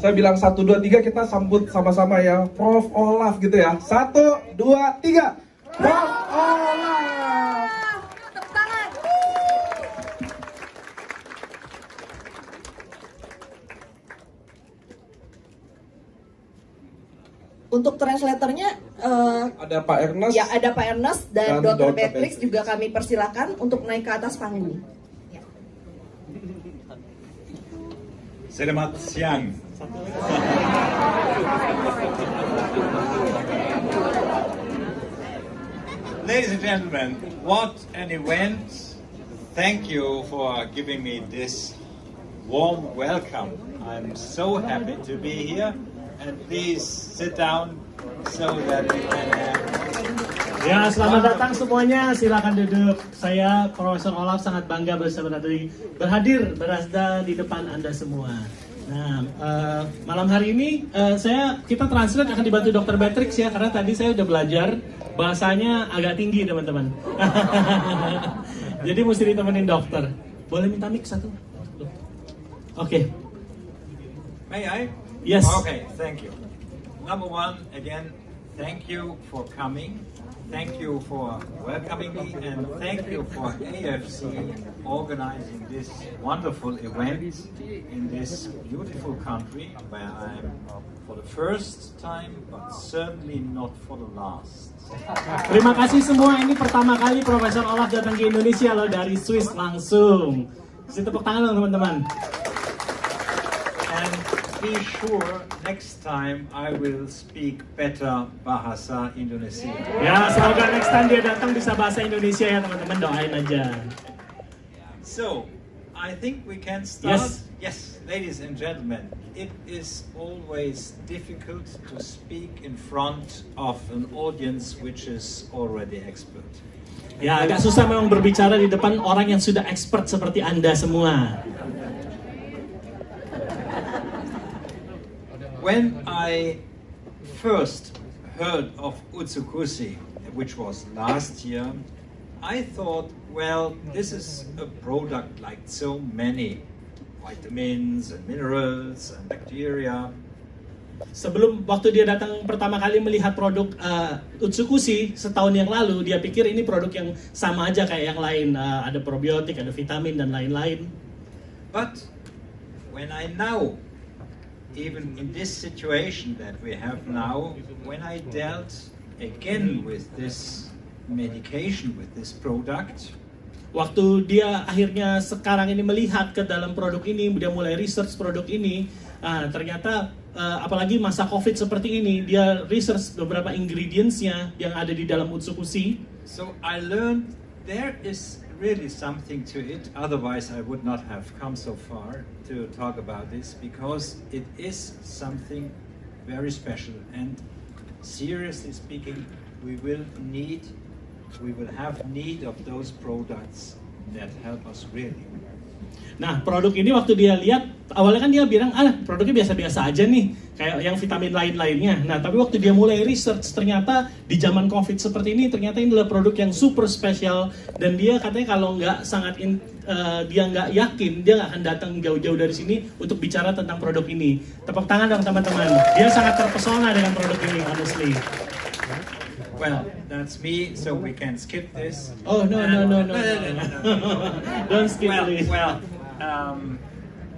Saya bilang 1, 2, 3 kita sambut sama-sama ya, Prof Olaf gitu ya. 1, 2, 3. Prof Olaf. Tepuk tangan. Untuk translatornya Ada Pak Ernest. ya ada Pak Ernest dan Dan Dr. Dr. Beatrix Beatrix. juga kami persilakan untuk naik ke atas panggung. Ya. Selamat siang. Ladies and gentlemen, what an event. Thank you for giving me this warm welcome. I'm so happy to be here, and please sit down so that we can have... Ya, selamat datang semuanya. Silakan duduk. Saya Profesor Olaf sangat bangga berhadir berada di depan Anda semua. Nah, malam hari ini kita translate akan dibantu Dr. Beatrix ya, karena tadi saya udah belajar bahasanya agak tinggi teman-teman. Jadi mesti ditemenin dokter. Boleh minta mic satu? Oke. May I? Yes. Okay, thank you. Number one, again, thank you for coming. Thank you for welcoming me, and thank you for AFC organizing this wonderful event in this beautiful country where I'm for the first time, but certainly not for the last. Terima kasih semua. Ini pertama kali Profesor Olaf datang ke Indonesia loh, dari Swiss langsung. Kasih tepuk tangan dong teman-teman. And be sure next time I will speak better bahasa Indonesia. Ya, semoga next time dia datang bisa bahasa Indonesia ya teman-teman, doain aja. So, I think we can start. Yes. Yes, ladies and gentlemen, it is always difficult to speak in front of an audience which is already expert. Ya, agak susah memang berbicara di depan orang yang sudah expert seperti Anda semua. When I first heard of Utsukushhii, which was last year, I thought, well, this is a product like so many vitamins and minerals and bacteria. Sebelum waktu dia datang pertama kali melihat produk Utsukushhii setahun yang lalu, dia pikir ini produk yang sama aja kayak yang lain, ada probiotik, ada vitamin dan lain-lain. But when I now, even in this situation that we have now, when I dealt again with this medication, with this product, Waktu dia akhirnya sekarang ini melihat ke dalam produk ini, dia mulai research produk ini, ternyata apalagi masa COVID seperti ini, dia research beberapa ingredients-nya yang ada di dalam Utsukushhii. so I learned there is really something to it, otherwise I would not have come so far to talk about this, because it is something very special, and seriously speaking, we will have need of those products that help us really. Nah, produk ini waktu dia lihat, awalnya kan dia bilang, produknya biasa-biasa aja nih, kayak yang vitamin lain-lainnya. Nah, tapi waktu dia mulai research, ternyata di zaman COVID seperti ini, ternyata ini adalah produk yang super spesial. Dan dia katanya kalau nggak dia nggak yakin, dia nggak akan datang jauh-jauh dari sini untuk bicara tentang produk ini. Tepuk tangan dong teman-teman. Dia sangat terpesona dengan produk ini, honestly. Well, that's me, so we can skip this. Oh, no. Don't skip this. Well,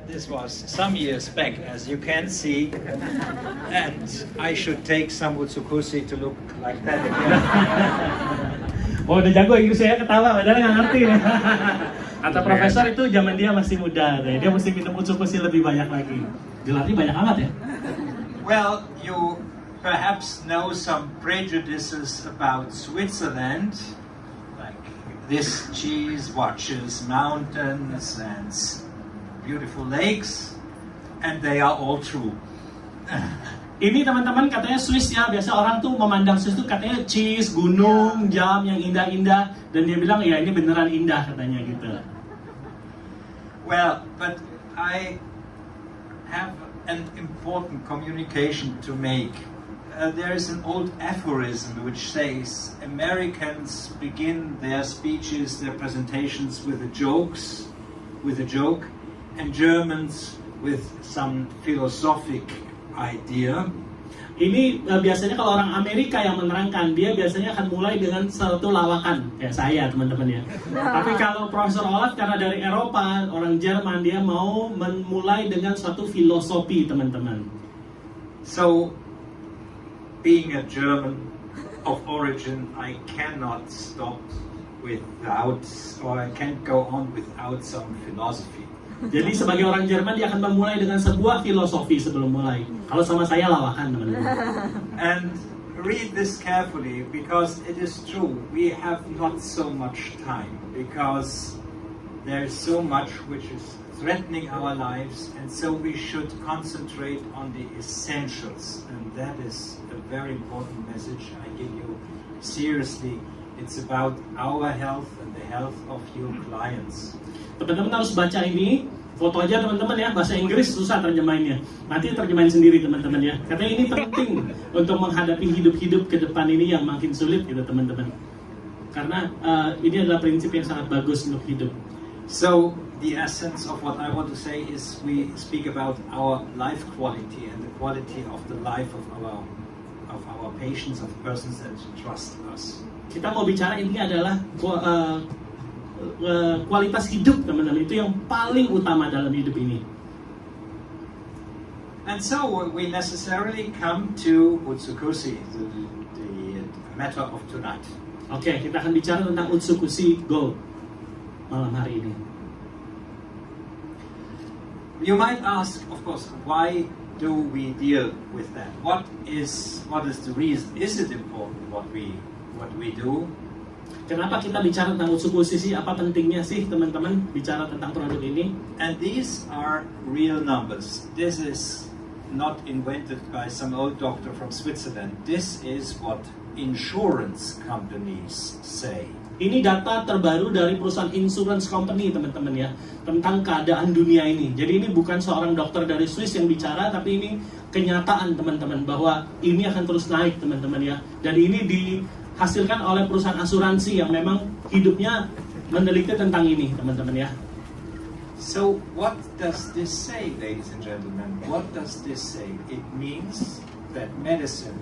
this was some years back, as you can see, and I should take some Utsukushhii to look like that again. Oh, udah jago Inggris saya, ketawa, padahal nggak ngerti. Kata profesor itu zaman dia masih muda, dia mesti minum Utsukushhii lebih banyak lagi. Gelarnya banyak amat ya? Well, you perhaps know some prejudices about Switzerland, like this cheese watches mountains and beautiful lakes, and they are all true. Ini teman-teman katanya Swiss ya, biasa orang tuh memandang Swiss tuh katanya cheese, gunung, jam yang indah-indah, dan dia bilang ya ini beneran indah katanya gitu. Well, but I have an important communication to make. There is an old aphorism which says Americans begin their speeches, their presentations with a joke, and Germans with some philosophic idea. Ini biasanya kalau orang Amerika yang menerangkan, dia biasanya akan mulai dengan suatu lawakan, kayak saya teman-teman ya. Tapi kalau Profesor Olaf karena dari Eropa, orang Jerman, dia mau memulai dengan suatu filosofi teman-teman. So, being a German of origin, I cannot stop without, or I can't go on without some philosophy. Jadi sebagai orang Jerman dia akan memulai dengan sebuah filosofi sebelum mulai. Kalau sama saya lawakan teman-teman. And read this carefully because it is true. We have not so much time because there is so much which is threatening our lives, and so we should concentrate on the essentials. And that is a very important message I give you. Seriously, it's about our health and the health of your clients. Teman-teman harus baca ini, foto aja teman-teman ya, bahasa Inggris susah terjemahinnya. Nanti terjemahin sendiri teman-teman ya. Katanya ini penting untuk menghadapi hidup-hidup ke depan ini yang makin sulit gitu teman-teman. Karena ini adalah prinsip yang sangat bagus untuk hidup. So, the essence of what I want to say is we speak about our life quality and the quality of the life of our patients, of persons that trust us. Kita mau bicara ini adalah kualitas hidup teman-teman, itu yang paling utama dalam hidup ini. And so we necessarily come to Utsukushhii, the matter of tonight. Oke, kita akan bicara tentang Utsukushhii Gold malam hari ini. You might ask, of course, why do we deal with that? What is the reason? Is it important what we do? Kenapa kita bicara tentang Utsukushhii? Apa pentingnya sih teman-teman bicara tentang produk ini? And these are real numbers. This is not invented by some old doctor from Switzerland. This is what insurance companies say. Ini data terbaru dari perusahaan insurance company teman-teman ya, tentang keadaan dunia ini. Jadi ini bukan seorang dokter dari Swiss yang bicara, tapi ini kenyataan teman-teman bahwa ini akan terus naik teman-teman ya. Dan ini dihasilkan oleh perusahaan asuransi yang memang hidupnya meneliti tentang ini teman-teman ya. So what does this say, ladies and gentlemen? What does this say? It means that medicine,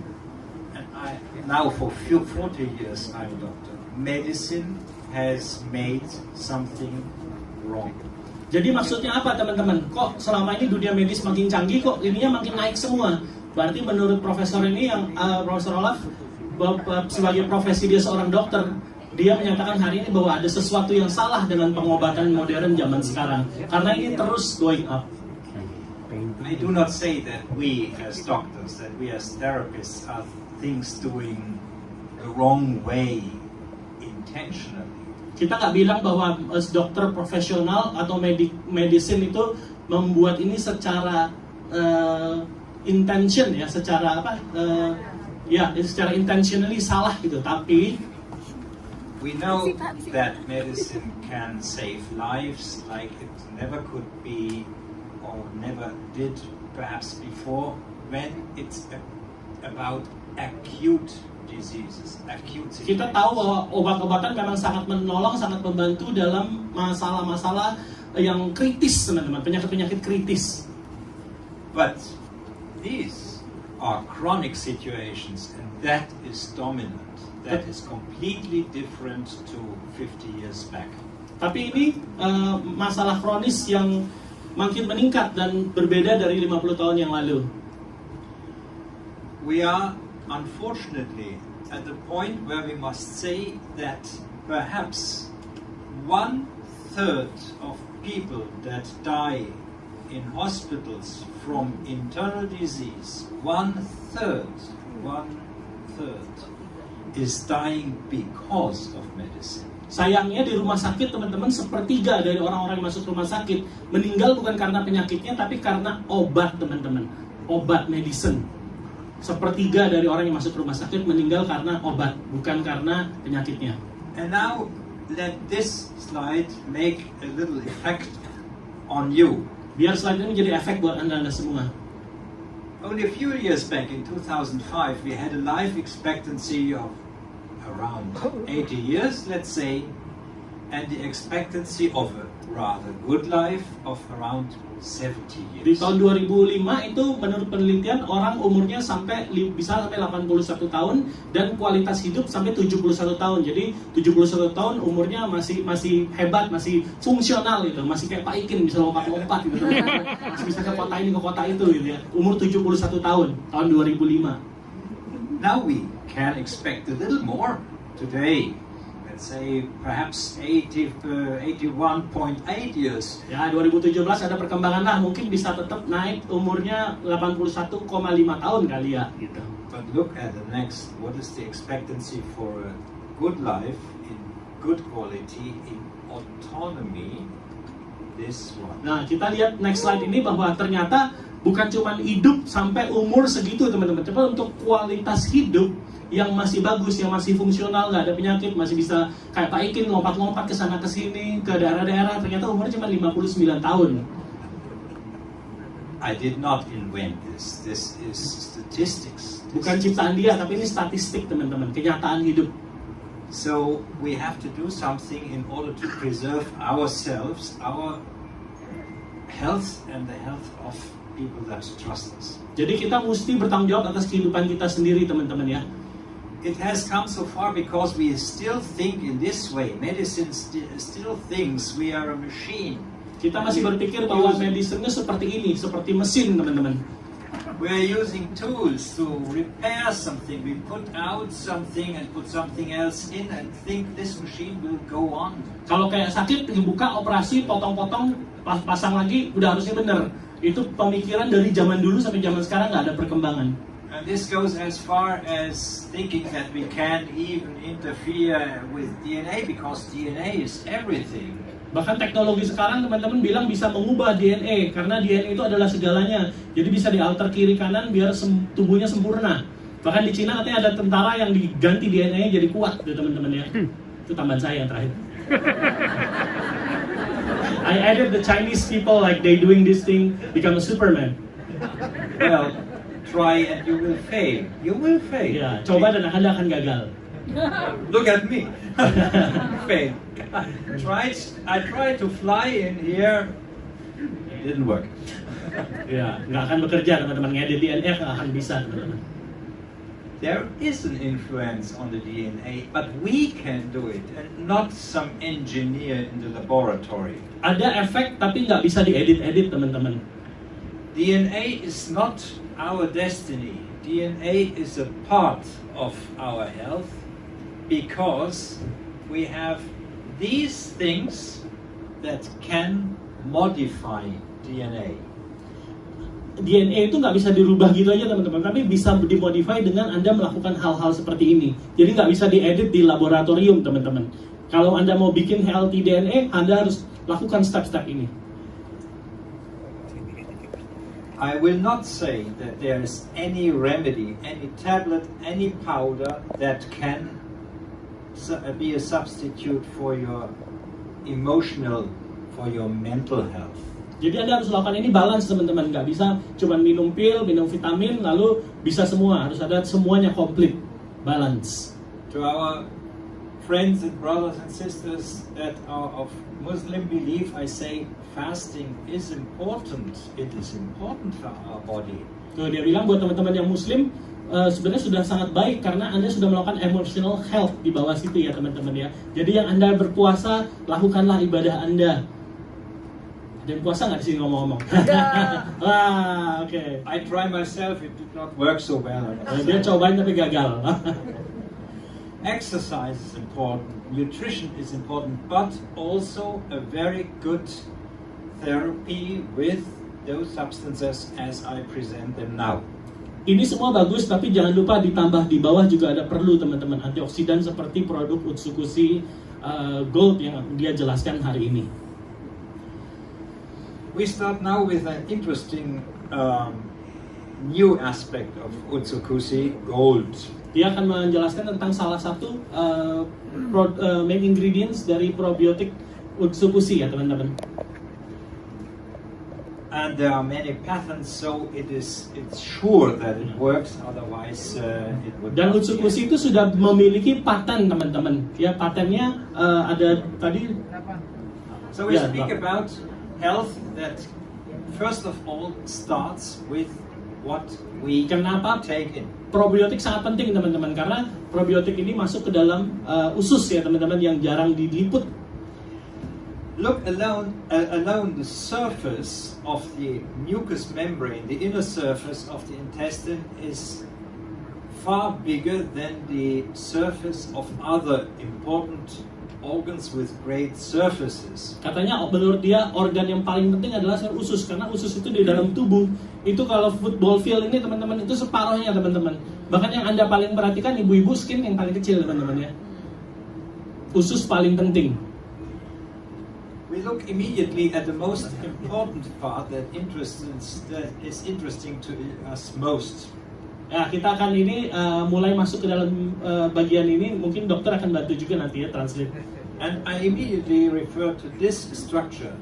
and I now for 40 years I'm a doctor, medicine has made something wrong. Jadi maksudnya apa teman-teman? Kok selama ini dunia medis makin canggih, kok ininya makin naik semua? Berarti menurut profesor ini yang Profesor Olaf, sebagai profesi dia seorang dokter, dia menyatakan hari ini bahwa ada sesuatu yang salah dengan pengobatan modern zaman sekarang, karena ini terus going up. I do not say that we as doctors, that we as therapists are things doing the wrong way intentionally. Kita nggak bilang bahwa dokter profesional atau medicine itu membuat ini secara intention ya, secara apa? Secara intentionally salah gitu. Tapi we know that medicine can save lives like it never could be or never did perhaps before when it's about acute diseases, acute situations. Kita tahu bahwa obat-obatan memang sangat menolong, sangat membantu dalam masalah-masalah yang kritis teman-teman, penyakit-penyakit kritis. But these are chronic situations and that is dominant. That is completely different to 50 years back. Tapi ini masalah kronis yang makin meningkat dan berbeda dari 50 tahun yang lalu. We are unfortunately at the point where we must say that perhaps 1/3 of people that die in hospitals from internal disease, 1/3 is dying because of medicine. Sayangnya di rumah sakit teman-teman, sepertiga dari orang-orang yang masuk rumah sakit meninggal bukan karena penyakitnya tapi karena obat teman-teman, obat medicine. Sepertiga dari orang yang masuk rumah sakit meninggal karena obat, bukan karena penyakitnya. And now let this slide make a little effect on you. Biar slide ini menjadi efek buat anda semua. Only a few years back in 2005 we had a life expectancy of around 80 years, let's say, and the expectancy of a rather good life of around 70 Di years. tahun 2005 itu menurut penelitian orang umurnya bisa sampai 81 tahun dan kualitas hidup sampai 71 tahun. Jadi 71 tahun umurnya masih hebat, masih fungsional gitu, masih kayak Pak Ikin bisa lompat-lompat gitu. Masih bisa ke kota ini ke kota itu gitu ya. Umur 71 tahun 2005. Now we can expect a little more today. Let's say perhaps 81.8 years. Ya, 2017 ada perkembangan lah, mungkin bisa tetap naik umurnya 81,5 tahun kali ya gitu. But look at the next. What is the expectancy for a good life in good quality in autonomy? This one. Nah, kita lihat next slide ini bahwa ternyata bukan cuma hidup sampai umur segitu teman-teman, tapi untuk kualitas hidup yang masih bagus, yang masih fungsional, nggak ada penyakit, masih bisa kayak Pak Ikin lompat-lompat ke sana ke sini, ke daerah-daerah, ternyata umurnya cuma 59 tahun. I did not invent this. This is statistics. Bukan ciptaan dia, tapi ini statistik teman-teman, kenyataan hidup. So we have to do something in order to preserve ourselves, our health, and the health of people that trust us. Jadi kita mesti bertanggung jawab atas kehidupan kita sendiri teman-teman ya. It has come so far because we still think in this way. Medicine still thinks we are a machine. Kita masih berpikir bahwa medisnya seperti ini, seperti mesin teman-teman. We are using tools to repair something. We put out something and put something else in and think this machine will go on. Kalau kayak sakit, dibuka, operasi, potong-potong, pasang lagi, udah harusnya bener. Itu pemikiran dari zaman dulu sampai zaman sekarang nggak ada perkembangan. And this goes as far as thinking that we can't even interfere with DNA because DNA is everything. Bahkan teknologi sekarang teman-teman bilang bisa mengubah DNA karena DNA itu adalah segalanya. Jadi bisa dialter kiri kanan biar tubuhnya sempurna. Bahkan di Cina katanya ada tentara yang diganti DNA jadi kuat tuh teman-teman ya. Itu tambahan saya yang terakhir. I added the Chinese people like they doing this thing become a Superman. Well, try and you will fail. You will fail. Ya, coba dan Anda akan gagal. Look at me. Fail. I tried to fly in here. It didn't work. Ya, nggak akan bekerja teman-teman. Ngedit DNA nggak akan bisa teman-teman. There is an influence on the DNA, but we can do it, and not some engineer in the laboratory. Ada efek tapi nggak bisa diedit-edit teman-teman. DNA is not our destiny. DNA is a part of our health because we have these things that can modify DNA. DNA itu nggak bisa dirubah gitu aja teman-teman, tapi bisa dimodify dengan Anda melakukan hal-hal seperti ini. Jadi nggak bisa diedit di laboratorium teman-teman. Kalau Anda mau bikin healthy DNA, Anda harus lakukan step-step ini. I will not say that there is any remedy, any tablet, any powder that can be a substitute for your emotional, for your mental health. Jadi Anda harus lakukan ini balance teman-teman, nggak bisa cuma minum pil, minum vitamin, lalu bisa semua, harus ada semuanya komplit, balance. To our friends and brothers and sisters that are of Muslim belief, I say fasting is important. It is important for our body. Tuh, dia bilang buat teman-teman yang Muslim, sebenarnya sudah sangat baik karena Anda sudah melakukan emotional health di bawah situ ya teman-teman ya. Jadi yang Anda berpuasa, lakukanlah ibadah Anda. Dan puasa nggak di sini ngomong-ngomong? Wah, oke. I try myself, it did not work so well. Dia cobain tapi gagal. Exercise is important, nutrition is important, but also a very good therapy with those substances as I present them now. Ini semua bagus, tapi jangan lupa ditambah di bawah juga ada perlu teman-teman antioksidan seperti produk Utsukushhii Gold yang dia jelaskan hari ini. We start now with an interesting new aspect of Utsukushhii Gold. Dia akan menjelaskan tentang salah satu main ingredients dari probiotik Utsukushhii ya teman-teman. And there are many patents, so it's sure that it works. Otherwise, it would. Dan Utsukushhii itu sudah memiliki paten teman-teman. Ya patennya ada tadi. So we speak about health that first of all starts with what we Kenapa take in. probiotik sangat penting teman-teman? Karena probiotik ini masuk ke dalam usus ya teman-teman yang jarang diliput. Look alone the surface of the mucous membrane, the inner surface of the intestine is far bigger than the surface of other important organs with great surfaces. Katanya menurut dia organ yang paling penting adalah sel usus, karena usus itu di dalam tubuh. Itu kalau football field ini teman-teman itu separohnya teman-teman. Bahkan yang Anda paling perhatikan ibu-ibu skin yang paling kecil teman-teman ya. Usus paling penting. We look immediately at the most important part that is interesting to us most. Ya, kita akan ini mulai masuk ke dalam bagian ini, mungkin dokter akan bantu juga nanti ya translate. And I immediately refer to this structure,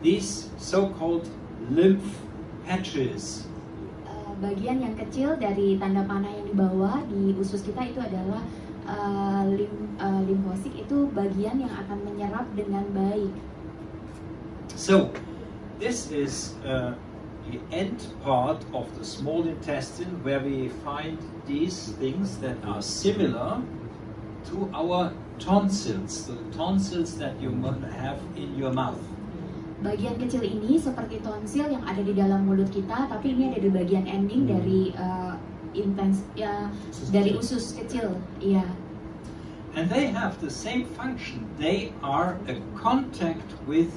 these so-called lymph patches. Bagian yang kecil dari tanda panah yang di bawah di usus kita itu adalah limfosit, itu bagian yang akan menyerap dengan baik. So, this is the end part of the small intestine where we find these things that are similar to our tonsils, the tonsils that you have in your mouth. Bagian kecil ini seperti tonsil yang ada di dalam mulut kita, tapi ini ada di bagian ending dari dari usus kecil, iya. And they have the same function. They are a contact with,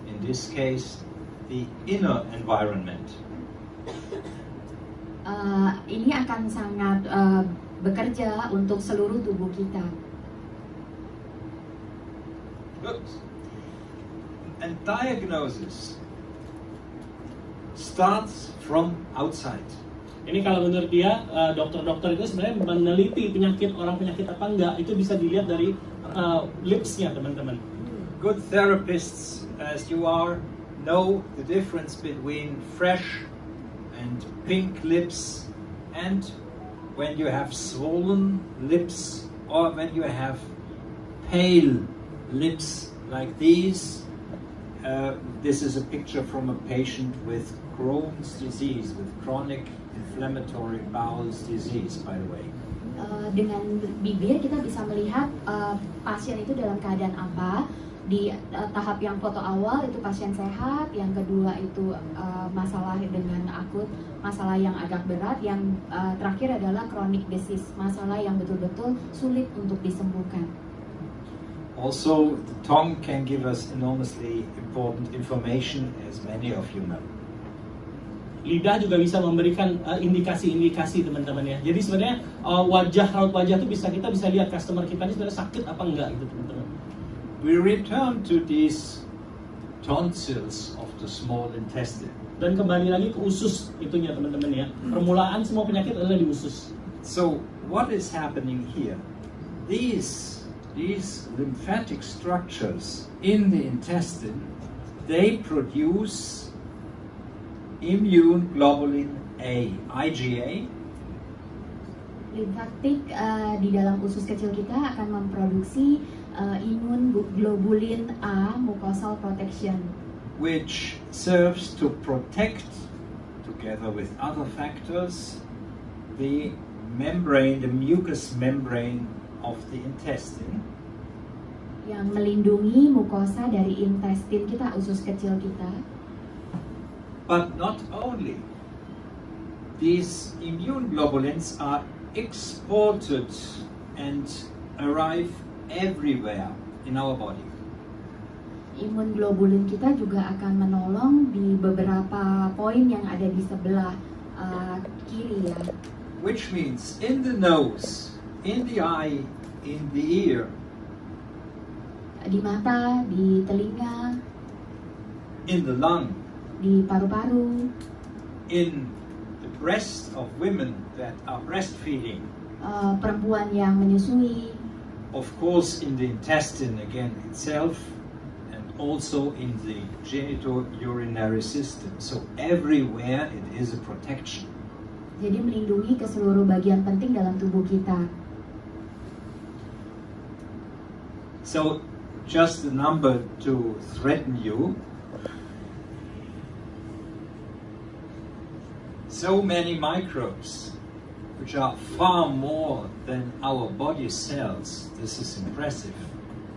in this case, the inner environment. Ini akan sangat bekerja untuk seluruh tubuh kita. Good. And diagnosis starts from outside. Ini kalau menurut dia dokter-dokter itu sebenarnya meneliti orang penyakit apa enggak itu bisa dilihat dari lipsnya teman-teman. Good therapists, as you are, know the difference between fresh and pink lips and when you have swollen lips or when you have pale lips like these. This is a picture from a patient with Crohn's disease, with chronic inflammatory bowel disease, by the way. Dengan bibir kita bisa melihat pasien itu dalam keadaan apa. Di tahap yang foto awal itu pasien sehat, yang kedua itu masalah dengan akut, masalah yang agak berat, yang terakhir adalah chronic disease, masalah yang betul-betul sulit untuk disembuhkan. Also, the tongue can give us enormously important information, as many of you know. Lidah juga bisa memberikan indikasi-indikasi teman-teman ya. Jadi sebenarnya raut wajah itu kita bisa lihat customer kita ini sebenarnya sakit apa enggak gitu teman-teman. We return to these tonsils of the small intestine. Dan kembali lagi ke usus itunya teman-teman ya. Permulaan semua penyakit adalah di usus. So what is happening here? These lymphatic structures in the intestine, they produce immune globulin A, IgA. Limfatik di dalam usus kecil kita akan memproduksi imun globulin A, mucosal protection, which serves to protect, together with other factors, the membrane, the mucous membrane of the intestine. Yang melindungi mukosa dari intestin kita, usus kecil kita. But not only. These immune globulins are exported and arrive everywhere in our body. Imun globulin kita juga akan menolong di beberapa poin yang ada di sebelah kiri ya. Which means in the nose, in the eye, in the ear, di mata, di telinga, in the lung, di paru-paru, in the breast of women that are breastfeeding, perempuan yang menyusui, of course in the intestine again itself, and also in the genitourinary system. So everywhere it is a protection. Jadi melindungi ke seluruh bagian penting dalam tubuh kita. So just a number to threaten you. so many microbes, which are far more than our body cells. This is impressive.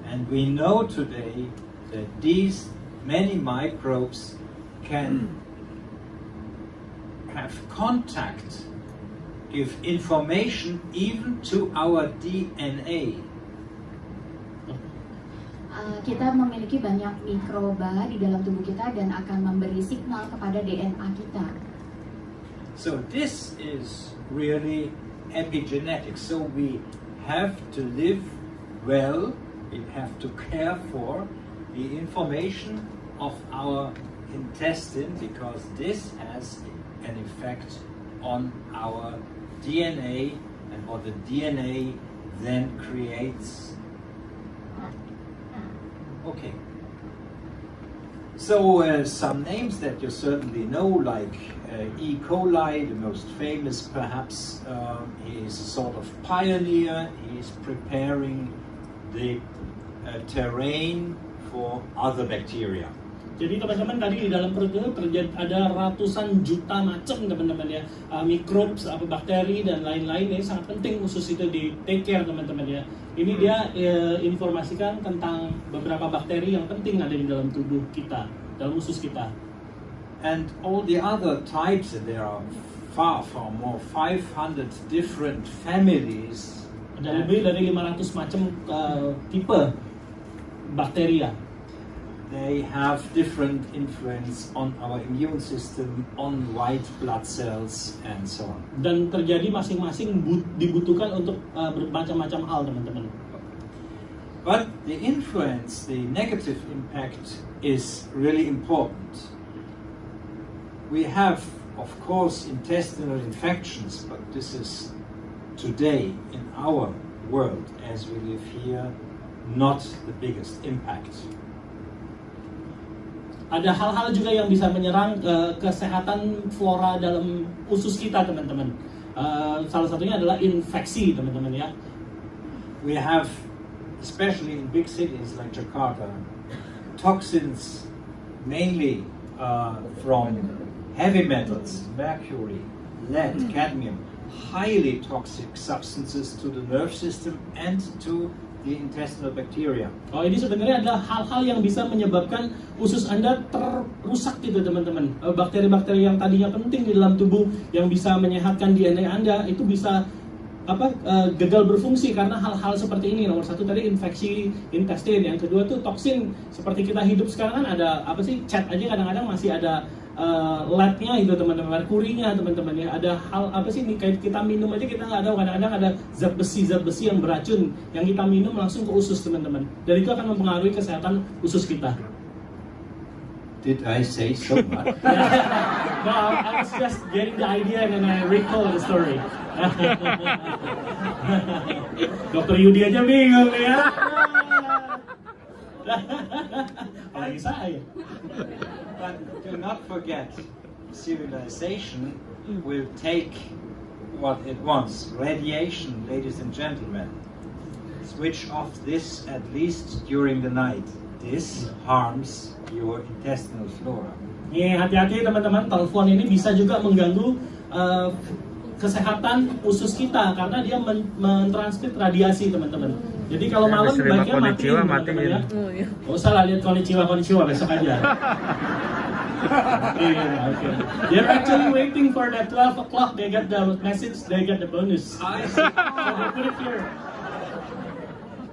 And we know today that these many microbes can have contact, give information even to our DNA. Kita memiliki banyak mikroba di dalam tubuh kita dan akan memberi signal kepada DNA kita. So this is really epigenetics. So we have to live well, we have to care for the information of our intestine, because this has an effect on our DNA, and what the DNA then creates. Okay. So some names that you certainly know, like E. coli, the most famous perhaps. He is a sort of pioneer. He is preparing the terrain for other bacteria. Jadi teman-teman, tadi di dalam perut itu ada ratusan juta macam teman-teman ya, mikrobs, bakteri dan lain-lain. Ini sangat penting khusus itu di take care teman-teman ya. Ini dia informasikan tentang beberapa bakteri yang penting ada di dalam tubuh kita, dalam usus kita. And all the other types, and there are far more, 500 different families. Ada lebih dari 500 macam tipe bakteria. They have different influence on our immune system, on white blood cells, and so on. Dan terjadi masing-masing dibutuhkan untuk bermacam-macam hal, teman-teman. But the influence, the negative impact, is really important. We have, of course, intestinal infections, but this is today in our world, as we live here, not the biggest impact. Ada hal-hal juga yang bisa menyerang kesehatan flora dalam usus kita, teman-teman. Salah satunya adalah infeksi, teman-teman ya. We have, especially in big cities like Jakarta, toxins mainly from heavy metals, mercury, lead, cadmium, highly toxic substances to the nerve system and to the intestinal bacteria. Oh, ini sebenarnya adalah hal-hal yang bisa menyebabkan usus Anda terusak gitu, teman-teman. Bakteri-bakteri yang tadinya penting di dalam tubuh yang bisa menyehatkan DNA Anda itu bisa gagal berfungsi karena hal-hal seperti ini. Nomor satu tadi infeksi intestin, yang kedua tuh toksin. Seperti kita hidup sekarang kan ada cat aja kadang-kadang masih ada leadnya itu, teman-teman, merkurinya, teman-teman ya. Ada hal nih, kayak kita minum aja kita nggak tahu, kadang-kadang ada zat besi yang beracun yang kita minum langsung ke usus, teman-teman, dan itu akan mempengaruhi kesehatan usus kita. Did I say so much? No, I was just getting the idea and then I recall the story. Dokter Yudi aja bingung ya. Apalagi saya. But do not forget, civilization will take what it wants. Radiation, ladies and gentlemen. Switch off this at least during the night. This harms your intestinal flora. Hati-hati teman-teman, telepon ini bisa juga mengganggu kesehatan usus kita karena dia mentransmit radiasi, teman-teman. Jadi kalau malam baiknya matiin, teman-teman ya. Gak usah lah lihat konnichiwa besok aja. Okay. They're actually waiting for that 12 o'clock. They get the message, they get the bonus. So they put it here.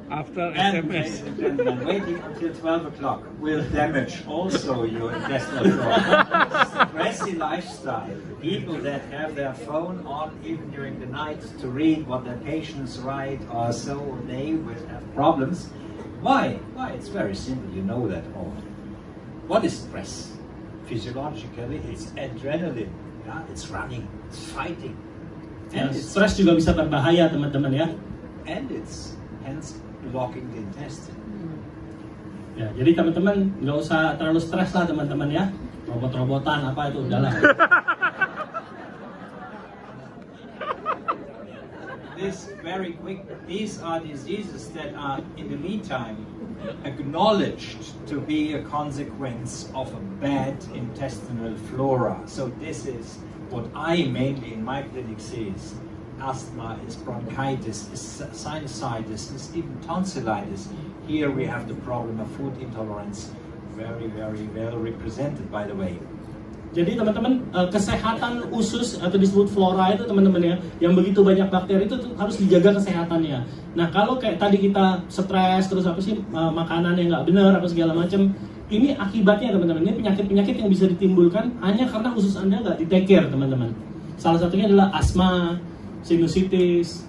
After And SMS. waiting until 12 o'clock will damage also your intestinal flora. Stressy lifestyle. People that have their phone on even during the night to read what their patients write or so, they will have problems. Why? It's very simple, you know that all. What is stress? Physiologically, it's adrenaline. Yeah? It's running, it's fighting. And Stres juga bisa berbahaya, teman-teman ya. And it's hence blocking the intestine. Ya, jadi teman-teman nggak usah terlalu stres lah, teman-teman ya. Robot-robotan apa itu udahlah. These are diseases that are in the meantime acknowledged to be a consequence of a bad intestinal flora. So this is what I mainly in my clinic see is asthma, is bronchitis, is sinusitis, is even tonsillitis. Here we have the problem of food intolerance, very, very well represented by the way. Jadi teman-teman, kesehatan usus atau disebut flora itu teman-teman ya, yang begitu banyak bakteri itu harus dijaga kesehatannya. Nah kalau kayak tadi kita stres terus apa sih makanan yang nggak benar apa segala macam, ini akibatnya teman-teman, ini penyakit-penyakit yang bisa ditimbulkan hanya karena usus Anda nggak di-take care teman-teman. Salah satunya adalah asma, sinusitis,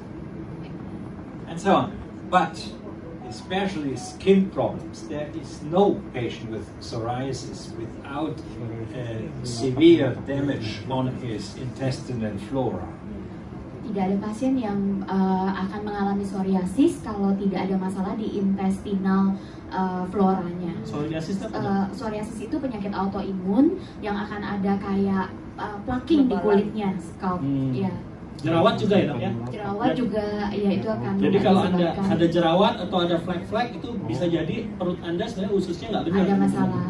and so on. But especially skin problems. There is no patient with psoriasis without severe damage on his intestinal flora. Tidak ada pasien yang akan mengalami psoriasis kalau tidak ada masalah di intestinal floranya. Psoriasis itu penyakit autoimun yang akan ada kayak plaking di kulitnya, scalp. Ya. Jerawat juga ya dok ya? Jerawat juga, ya itu akan. Jadi kalau ada jerawat atau ada flek-flek itu bisa jadi perut Anda sebenarnya ususnya nggak benar. Ada masalah.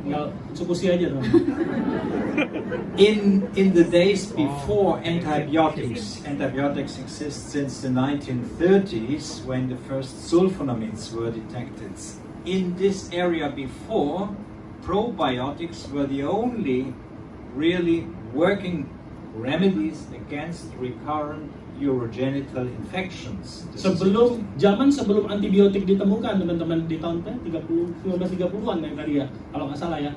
Tinggal Utsukushhii aja dong. In the days before antibiotics exist since the 1930s when the first sulfonamides were detected. In this area before, probiotics were the only really working remedies against recurrent urogenital infections. Sebelum antibiotik ditemukan teman-teman di tahun 1930-an yang tadi ya, kalau nggak salah ya,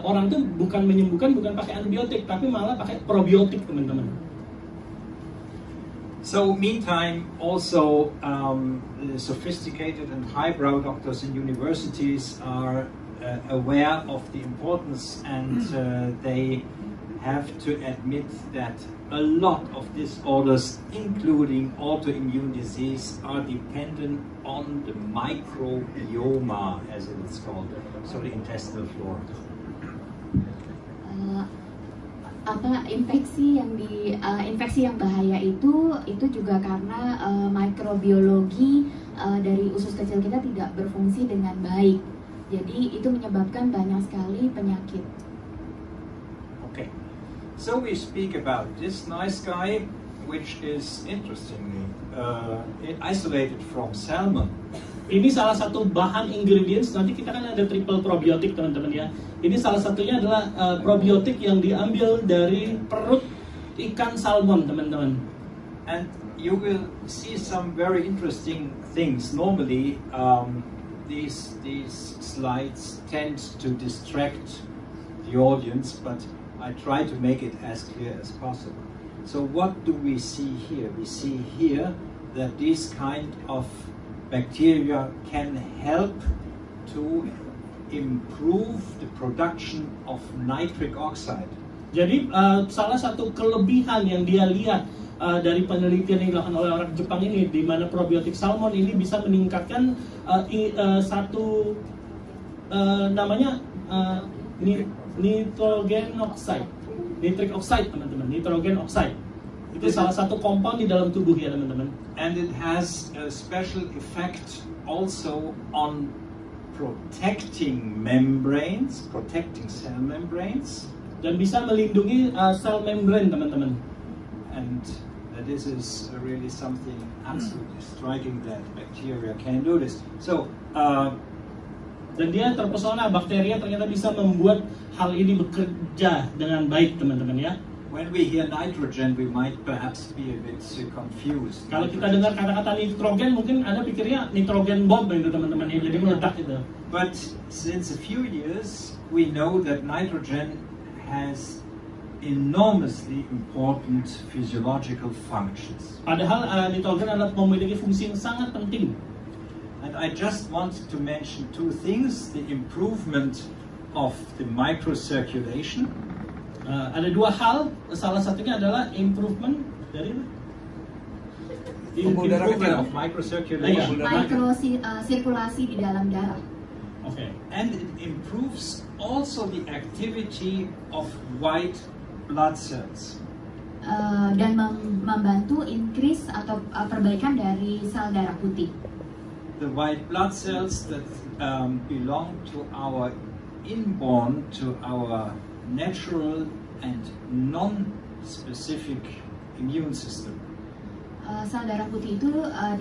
orang tuh bukan menyembuhkan bukan pakai antibiotik tapi malah pakai probiotik teman-teman. So meantime, also sophisticated and highbrow doctors in universities are aware of the importance, and they have to admit that a lot of disorders, including autoimmune disease, are dependent on the microbiome, as it is called, so the intestinal flora. Infeksi yang bahaya itu juga karena mikrobiologi dari usus kecil kita tidak berfungsi dengan baik. Jadi itu menyebabkan banyak sekali penyakit. Okay. So we speak about this nice guy, which is interestingly isolated from salmon. Ini salah satu bahan ingredients, nanti kita kan ada triple probiotik teman-teman ya. Ini salah satunya adalah probiotik yang diambil dari perut ikan salmon teman-teman. And you will see some very interesting things. Normally, these slides tend to distract the audience, but I try to make it as clear as possible. So what do we see here? We see here that these kind of bacteria can help to improve the production of nitric oxide. Jadi salah satu kelebihan yang dia lihat dari penelitian yang dilakukan oleh orang Jepang ini, di mana probiotik salmon ini bisa meningkatkan satu namanya nitrogen oxide, nitric oxide teman-teman, nitrogen oxide. Itu salah satu kompon di dalam tubuh ya teman-teman. And it has a special effect also on protecting membranes, protecting cell membranes. Dan bisa melindungi sel membran teman-teman. And this is really something absolutely striking that bacteria can do this. So, dan dia terpesona bakteria ternyata bisa membuat hal ini bekerja dengan baik teman-teman ya. When we hear nitrogen, we might perhaps be a bit confused. Kalau kita dengar kata-kata nitrogen, mungkin Anda pikirnya nitrogen bomb itu teman-teman ya, jadi meledak itu. But since a few years, we know that nitrogen has enormously important physiological functions. Padahal nitrogen adalah memiliki fungsi yang sangat penting. And I just wanted to mention two things: the improvement of the microcirculation. Ada dua hal, salah satunya adalah improvement dari improvement of microcirculation. Sirkulasi di dalam darah. Okay. And it improves also the activity of white blood cells. Dan membantu increase atau perbaikan dari sel darah putih. The white blood cells that belong to our inborn, to our natural and specific immune system. Sel darah putih itu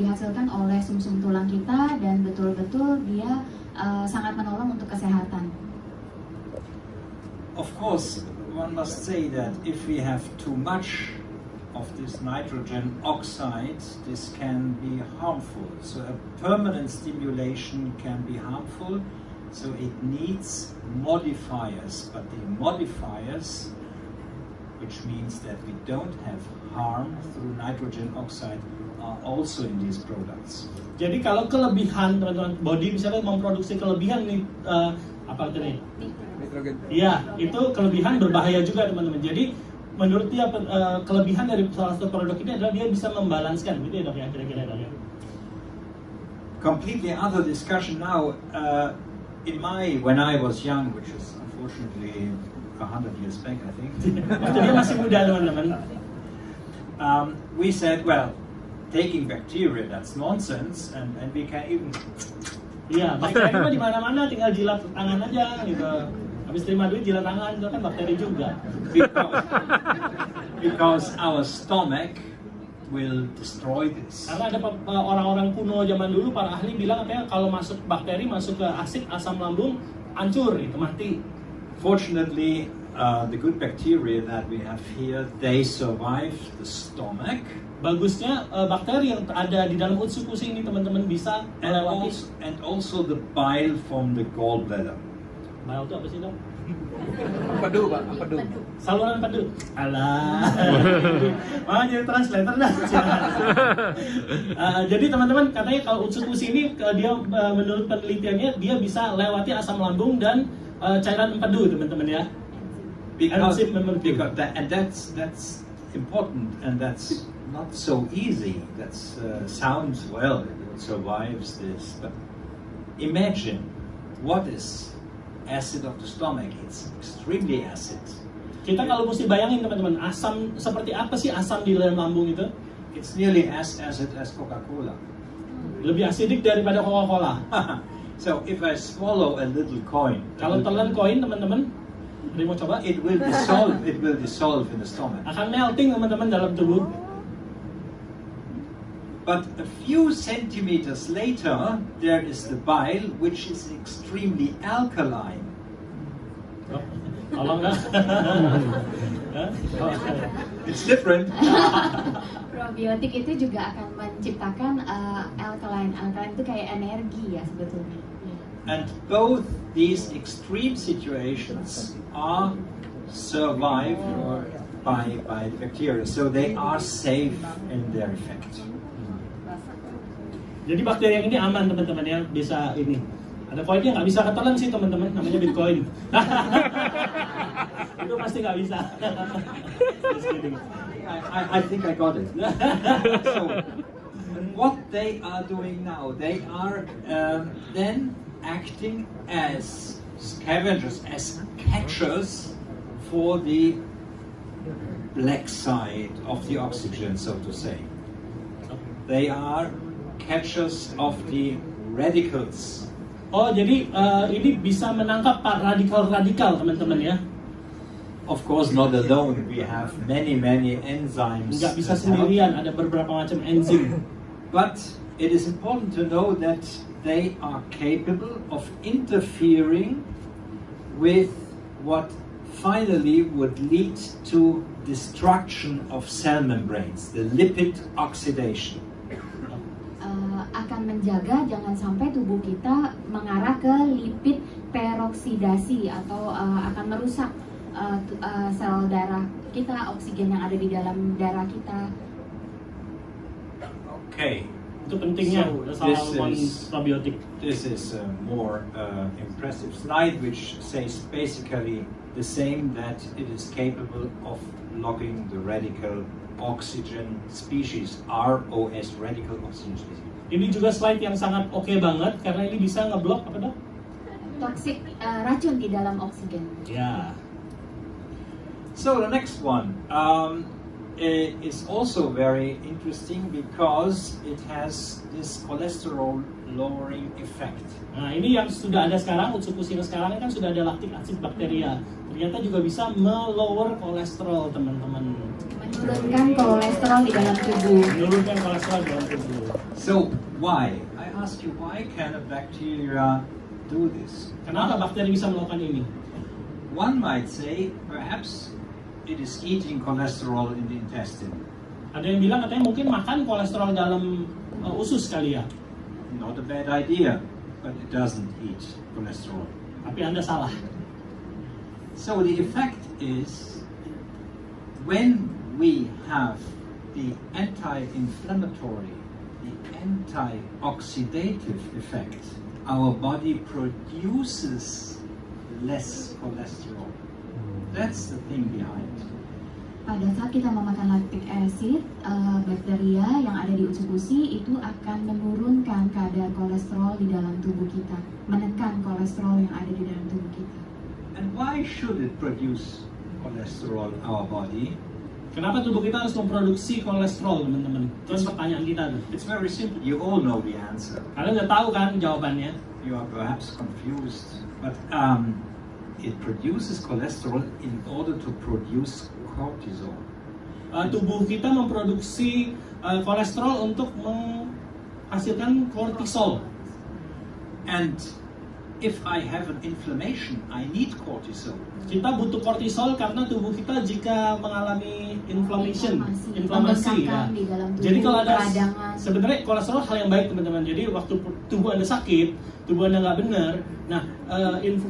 dihasilkan oleh sumsum tulang kita dan betul-betul dia sangat menolong untuk kesehatan. Of course, one must say that if we have too much of this nitrogen oxide, this can be harmful. So a permanent stimulation can be harmful. So it needs modifiers, but the modifiers, which means that we don't have harm through nitrogen oxide, are also in these products. Jadi kalau kelebihan teman-teman body misalnya memproduksi kelebihan nih apa tadi? Nitrogen. Iya, itu kelebihan berbahaya juga teman-teman. Jadi menurut dia kelebihan dari salah satu produk ini adalah dia bisa membalanskan, gitu ya dok ya kira-kira dok ya. Completely other discussion now. When I was young, which is unfortunately 100 years back, I think. Waktu dia masih muda teman-teman. We said, well, taking bacteria, that's nonsense, and we can even. Iya, bakteri mah di mana-mana, tinggal jilat tangan aja gitu. Habis terima duit jilat tangan, itu kan bakteri juga. Because our stomach will destroy this. Karena ada orang-orang kuno zaman dulu, para ahli bilang katanya kalau masuk bakteri masuk ke asam lambung, hancur itu mati. Fortunately, the good bacteria that we have here, they survive the stomach. Bagusnya bakteri yang ada di dalam Utsukushii ini teman-teman bisa melewati. And also the bile from the gallbladder. Bile itu apa sih dok? Empedu, Pak, empedu. Saluran empedu. Alah. Jadi translator dah. Jadi teman-teman katanya kalau Utsukushii ini dia menurut penelitiannya dia bisa lewati asam lambung dan cairan empedu teman-teman ya. Because that's important and that's not so easy. That sounds well, it survives this, but imagine what is acid of the stomach. It's extremely acid. Kita kalau mesti bayangin teman-teman, asam seperti apa sih asam di dalam lambung itu? It's nearly as acid as Coca-Cola. Lebih asidik daripada Coca-Cola. So if I swallow a little coin, kalau telan koin teman-teman, mau coba? It will dissolve. It will dissolve in the stomach. Akan melting teman-teman dalam tubuh. But a few centimeters later, there is the bile, which is extremely alkaline. Kalau enggak, it's different. Probiotik itu juga akan menciptakan alkaline. Alkaline itu kayak energi ya sebetulnya. And both these extreme situations are survived by the bacteria, so they are safe in their effect. Jadi bakteri yang ini aman teman-teman ya, bisa ini. Ada koinnya nggak bisa ketelan sih teman-teman, namanya Bitcoin. Itu pasti nggak bisa. I think I got it. So, what they are doing now, they are then acting as scavengers, as catchers for the black side of the oxygen, so to say. They are catchers of the radicals. Oh, jadi ini bisa menangkap radikal-radikal teman-teman ya? Of course, not alone. We have many enzymes. Nggak bisa sendirian, ada beberapa macam enzim. But it is important to know that they are capable of interfering with what finally would lead to destruction of cell membranes, the lipid oxidation. Akan menjaga jangan sampai tubuh kita mengarah ke lipid peroksidasi atau akan merusak sel darah kita, oksigen yang ada di dalam darah kita. Okay. Itu pentingnya probiotik. This is a more impressive slide, which says basically the same, that it is capable of blocking the radical oxygen species, ROS, radical oxygen species. Ini juga slide yang sangat oke banget karena ini bisa ngeblok apa dok? Toksik racun di dalam oksigen. Ya. So the next one, is also very interesting because it has this cholesterol lowering effect. Nah, ini yang sudah ada sekarang, Utsukushhii sekarang kan sudah ada lactic acid bakteria. Ternyata juga bisa melower kolesterol, teman-teman. Menurunkan kolesterol di dalam tubuh. Menurunkan kolesterol di dalam tubuh. So why? I ask you, why can a bacteria do this? Kenapa bakteri bisa melakukan ini? One might say, perhaps it is eating cholesterol in the intestine. Ada yang bilang katanya mungkin makan kolesterol dalam usus kali ya. Not a bad idea, but it doesn't eat cholesterol. Tapi Anda salah. So the effect is, when we have the anti-inflammatory, the anti-oxidative effect, our body produces less cholesterol. That's the thing behind. Pada saat kita memakan lactic acid, bakteria yang ada di Utsukushhii itu akan menurunkan kadar kolesterol di dalam tubuh kita, menekan kolesterol yang ada di dalam tubuh kita. And why should it produce cholesterol, our body? Kenapa tubuh kita harus memproduksi kolesterol, teman-teman? Terus pertanyaan kita tuh. It's very simple. You all know the answer. Kalian udah tahu kan jawabannya? You are perhaps confused, but it produces cholesterol in order to produce cortisol. Tubuh kita memproduksi kolesterol untuk menghasilkan kortisol. And if I have an inflammation, I need cortisol. Kita butuh kortisol karena tubuh kita jika mengalami inflammation, inflamasi ya. Di dalam tubuh, Jadi kalau ada peradangan. sebenarnya kolesterol hal yang baik, teman-teman. Jadi waktu tubuh Anda sakit, tubuh Anda nggak benar, nah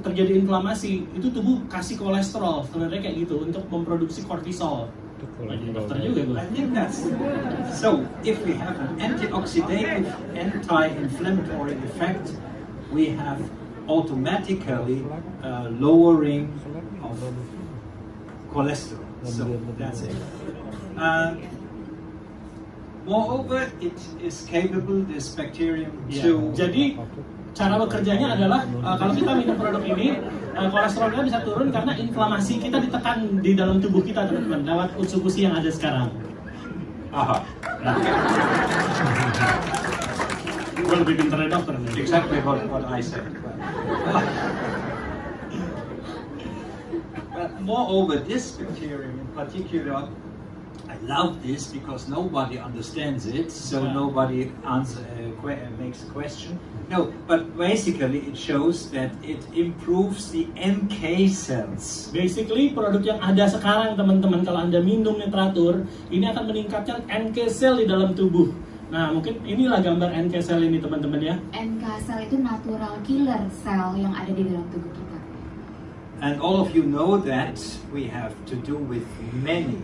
terjadi inflamasi, itu tubuh kasih kolesterol sebenarnya kayak gitu untuk memproduksi kortisol. Dokter juga gue. I think that's so. If we have an antioxidative, anti-inflammatory effect, we have automatically lowering of cholesterol. So that's it. Moreover, it is capable, this bacterium, to... Jadi cara bekerjanya adalah kalau kita minum produk ini, kolesterolnya bisa turun karena inflamasi kita ditekan di dalam tubuh kita, teman-teman, lewat Utsukushhii yang ada sekarang. Aha. Gue lebih pintar dari dokter nih. Exactly what I said. But moreover, this bacterium in particular, I love this because nobody understands it, so nobody makes a question. No, but basically it shows that it improves the NK cells. Basically, produk yang ada sekarang, teman-teman, kalau Anda minum teratur, ini akan meningkatkan NK cell di dalam tubuh. Nah, mungkin inilah gambar NK cell ini, teman-teman ya. NK cell itu natural killer cell yang ada di dalam tubuh kita. And all of you know that we have to do with many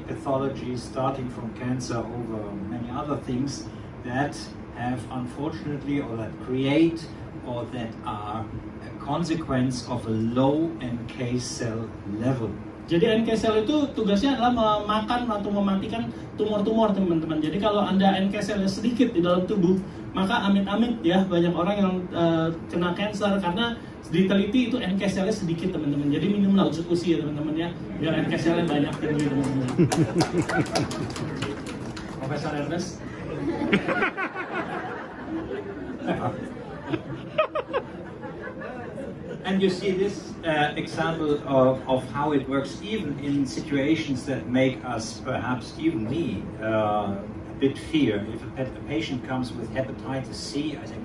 pathologies, starting from cancer over many other things that have unfortunately, or that create, or that are a consequence of a low NK cell level. Jadi NK cell itu tugasnya adalah memakan atau mematikan tumor-tumor, teman-teman. Jadi kalau Anda NK cell-nya sedikit di dalam tubuh, maka amit-amit ya banyak orang yang kena cancer karena diteliti itu NK cell-nya sedikit, teman-teman. Jadi minumlah Utsukushhii ya, teman-teman ya, biar NK cell-nya banyak tinggi, teman-teman. Profesor Ernest. And you see this example of how it works even in situations that make us, perhaps even me, a bit fear. If a patient comes with hepatitis C, I think,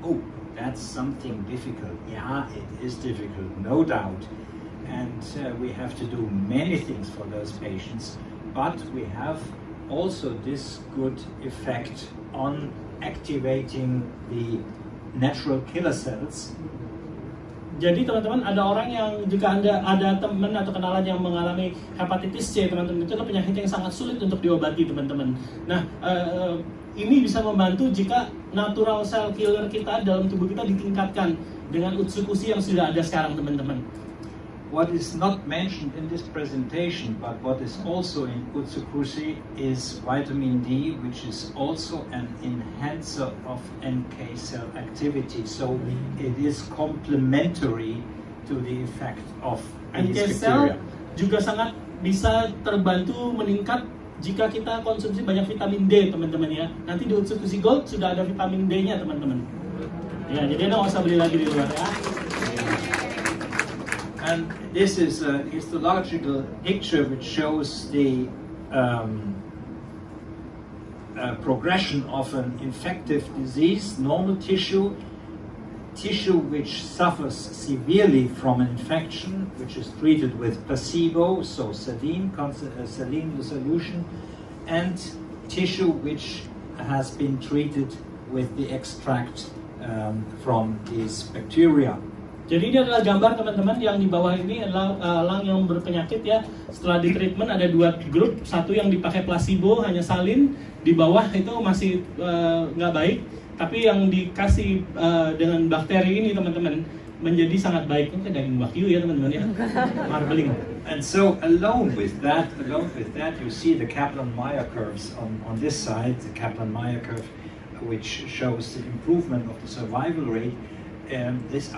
oh, that's something difficult. Yeah, it is difficult, no doubt. And we have to do many things for those patients, but we have also this good effect on activating the natural killer cells. Jadi teman-teman, ada orang yang jika Anda ada teman atau kenalan yang mengalami hepatitis C, teman-teman, itu adalah penyakit yang sangat sulit untuk diobati, teman-teman. Nah, ini bisa membantu jika natural cell killer kita dalam tubuh kita ditingkatkan dengan Utsukushhii yang sudah ada sekarang, teman-teman. What is not mentioned in this presentation, but what is also in Utsukushhii is vitamin D, which is also an enhancer of NK cell activity. So it is complementary to the effect of NK these cell bacteria. juga sangat bisa terbantu meningkat jika kita konsumsi banyak vitamin D, teman-teman ya. Nanti di Utsukushhii Gold sudah ada vitamin D-nya, teman-teman. Ya, jadi Anda nggak usah beli lagi di luar ya. And this is a histological picture which shows the progression of an infective disease, normal tissue which suffers severely from an infection, which is treated with placebo, so saline solution, and tissue which has been treated with the extract from these bacteria. Jadi ini adalah gambar teman-teman, yang di bawah ini adalah elang yang berpenyakit ya. Setelah di treatment ada dua grup, satu yang dipakai placebo hanya salin, di bawah itu masih nggak baik, tapi yang dikasih dengan bakteri ini teman-teman menjadi sangat baik. Ini daging wagyu ya teman-teman ya, marbling. And so alone with that, you see the Kaplan-Meier curves on this side, the Kaplan-Meier curve, which shows the improvement of the survival rate. This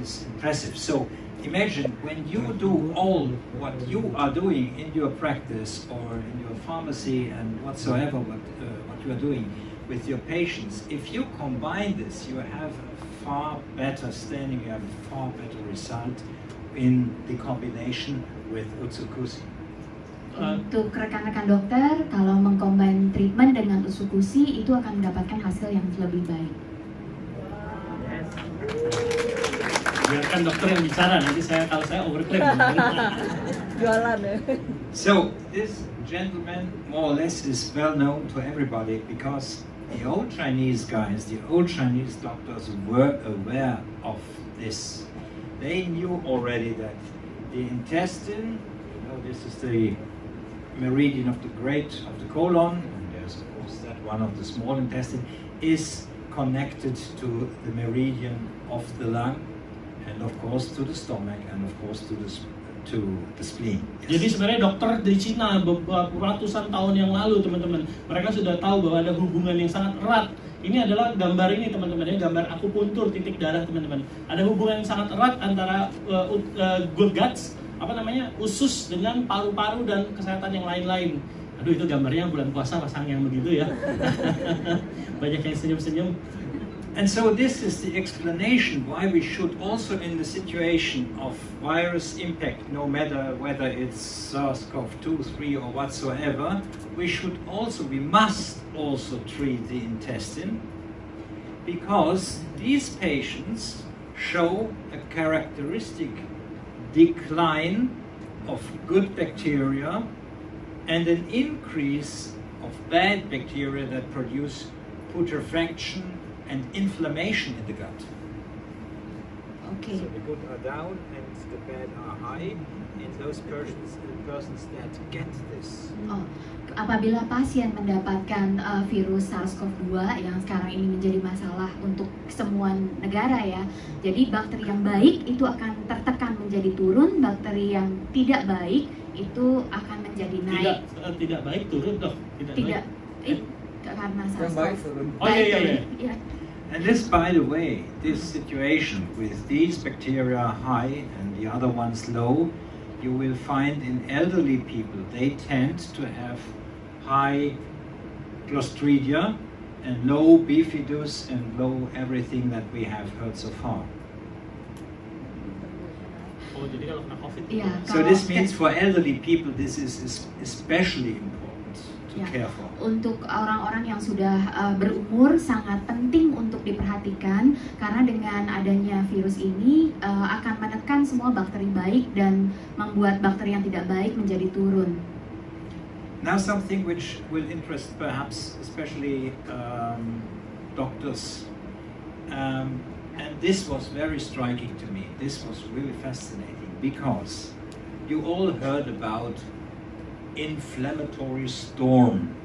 is impressive. So imagine when you do all what you are doing in your practice or in your pharmacy and whatsoever what you are doing with your patients, if you combine this, you have a far better standing, you have a far better result in the combination with Utsukushhii. Untuk rekan-rekan dokter, kalau mengcombine treatment dengan Utsukushhii itu akan mendapatkan hasil yang lebih baik. Biarkan dokter yang bicara, nanti kalau saya overclaim. Jualan ya. So this gentleman more or less is well known to everybody because the old Chinese guys, the old Chinese doctors were aware of this. They knew already that the intestine, this is the meridian of the colon, and there's of course that one of the small intestine, is connected to the meridian of the lung, and of course to the stomach, and of course to the spleen. Yes. Jadi sebenarnya dokter di Cina beberapa ratusan tahun yang lalu teman-teman, mereka sudah tahu bahwa ada hubungan yang sangat erat. Ini adalah gambar ini teman-teman, ini gambar akupuntur titik darah teman-teman. Ada hubungan yang sangat erat antara guts, usus dengan paru-paru dan kesehatan yang lain-lain. Aduh, itu gambarnya bulan puasa pasang yang begitu ya. Banyak yang senyum-senyum. And so this is the explanation why we should also, in the situation of virus impact, no matter whether it's SARS-CoV-2, 3 or whatsoever, we must also treat the intestine, because these patients show a characteristic decline of good bacteria and an increase of bad bacteria that produce putrefaction and inflammation in the gut. Okay. So the good are down and the bad are high in those persons that get this. Apabila pasien mendapatkan virus SARS-CoV-2 yang sekarang ini menjadi masalah untuk semua negara ya. Jadi bakteri yang baik itu akan tertekan menjadi turun, bakteri yang tidak baik itu akan menjadi naik. Tidak baik turun dok. Tidak. Karena SARS-CoV. Oh iya. And this, by the way, this situation with these bacteria high and the other ones low, you will find in elderly people, they tend to have high Clostridia and low bifidus and low everything that we have heard so far. Oh, jadi kalau kena COVID. Yeah, so this means for elderly people, this is especially important to care for. Untuk orang-orang yang sudah berumur sangat penting untuk diperhatikan, karena dengan adanya virus ini akan menekan semua bakteri baik dan membuat bakteri yang tidak baik menjadi turun. Now something which will interest perhaps especially doctors, and this was very striking to me. This was really fascinating because you all heard about inflammatory storm.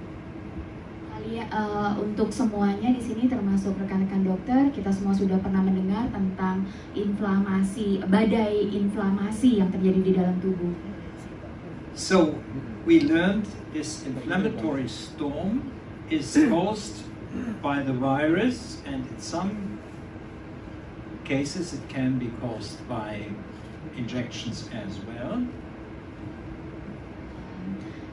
Untuk semuanya di sini termasuk rekan-rekan dokter, kita semua sudah pernah mendengar tentang inflamasi, badai inflamasi yang terjadi di dalam tubuh. So we learned this inflammatory storm is caused by the virus, and in some cases it can be caused by injections as well.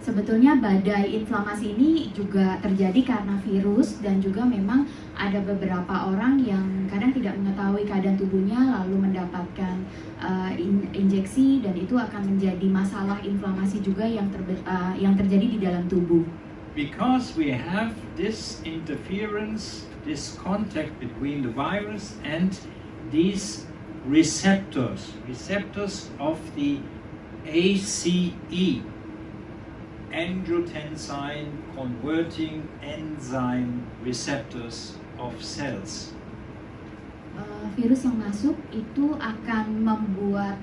Sebetulnya badai inflamasi ini juga terjadi karena virus dan juga memang ada beberapa orang yang kadang tidak mengetahui keadaan tubuhnya lalu mendapatkan injeksi dan itu akan menjadi masalah inflamasi juga yang terjadi di dalam tubuh. Because we have this interference, this contact between the virus and these receptors of the ACE, angiotensin converting enzyme receptors of cells. Virus yang masuk itu akan membuat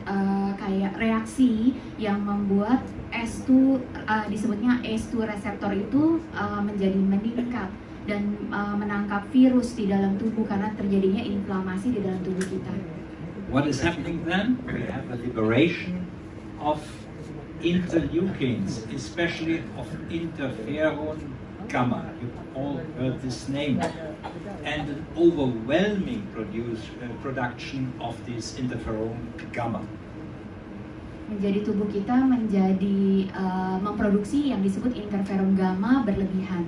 kayak reaksi yang membuat S2 disebutnya S2 reseptor itu menjadi meningkat dan menangkap virus di dalam tubuh karena terjadinya inflamasi di dalam tubuh kita. What is happening then? We have a liberation of interleukins, especially of interferon gamma. You all heard this name. And an overwhelming production of this interferon gamma. Menjadi tubuh kita menjadi memproduksi yang disebut interferon gamma berlebihan.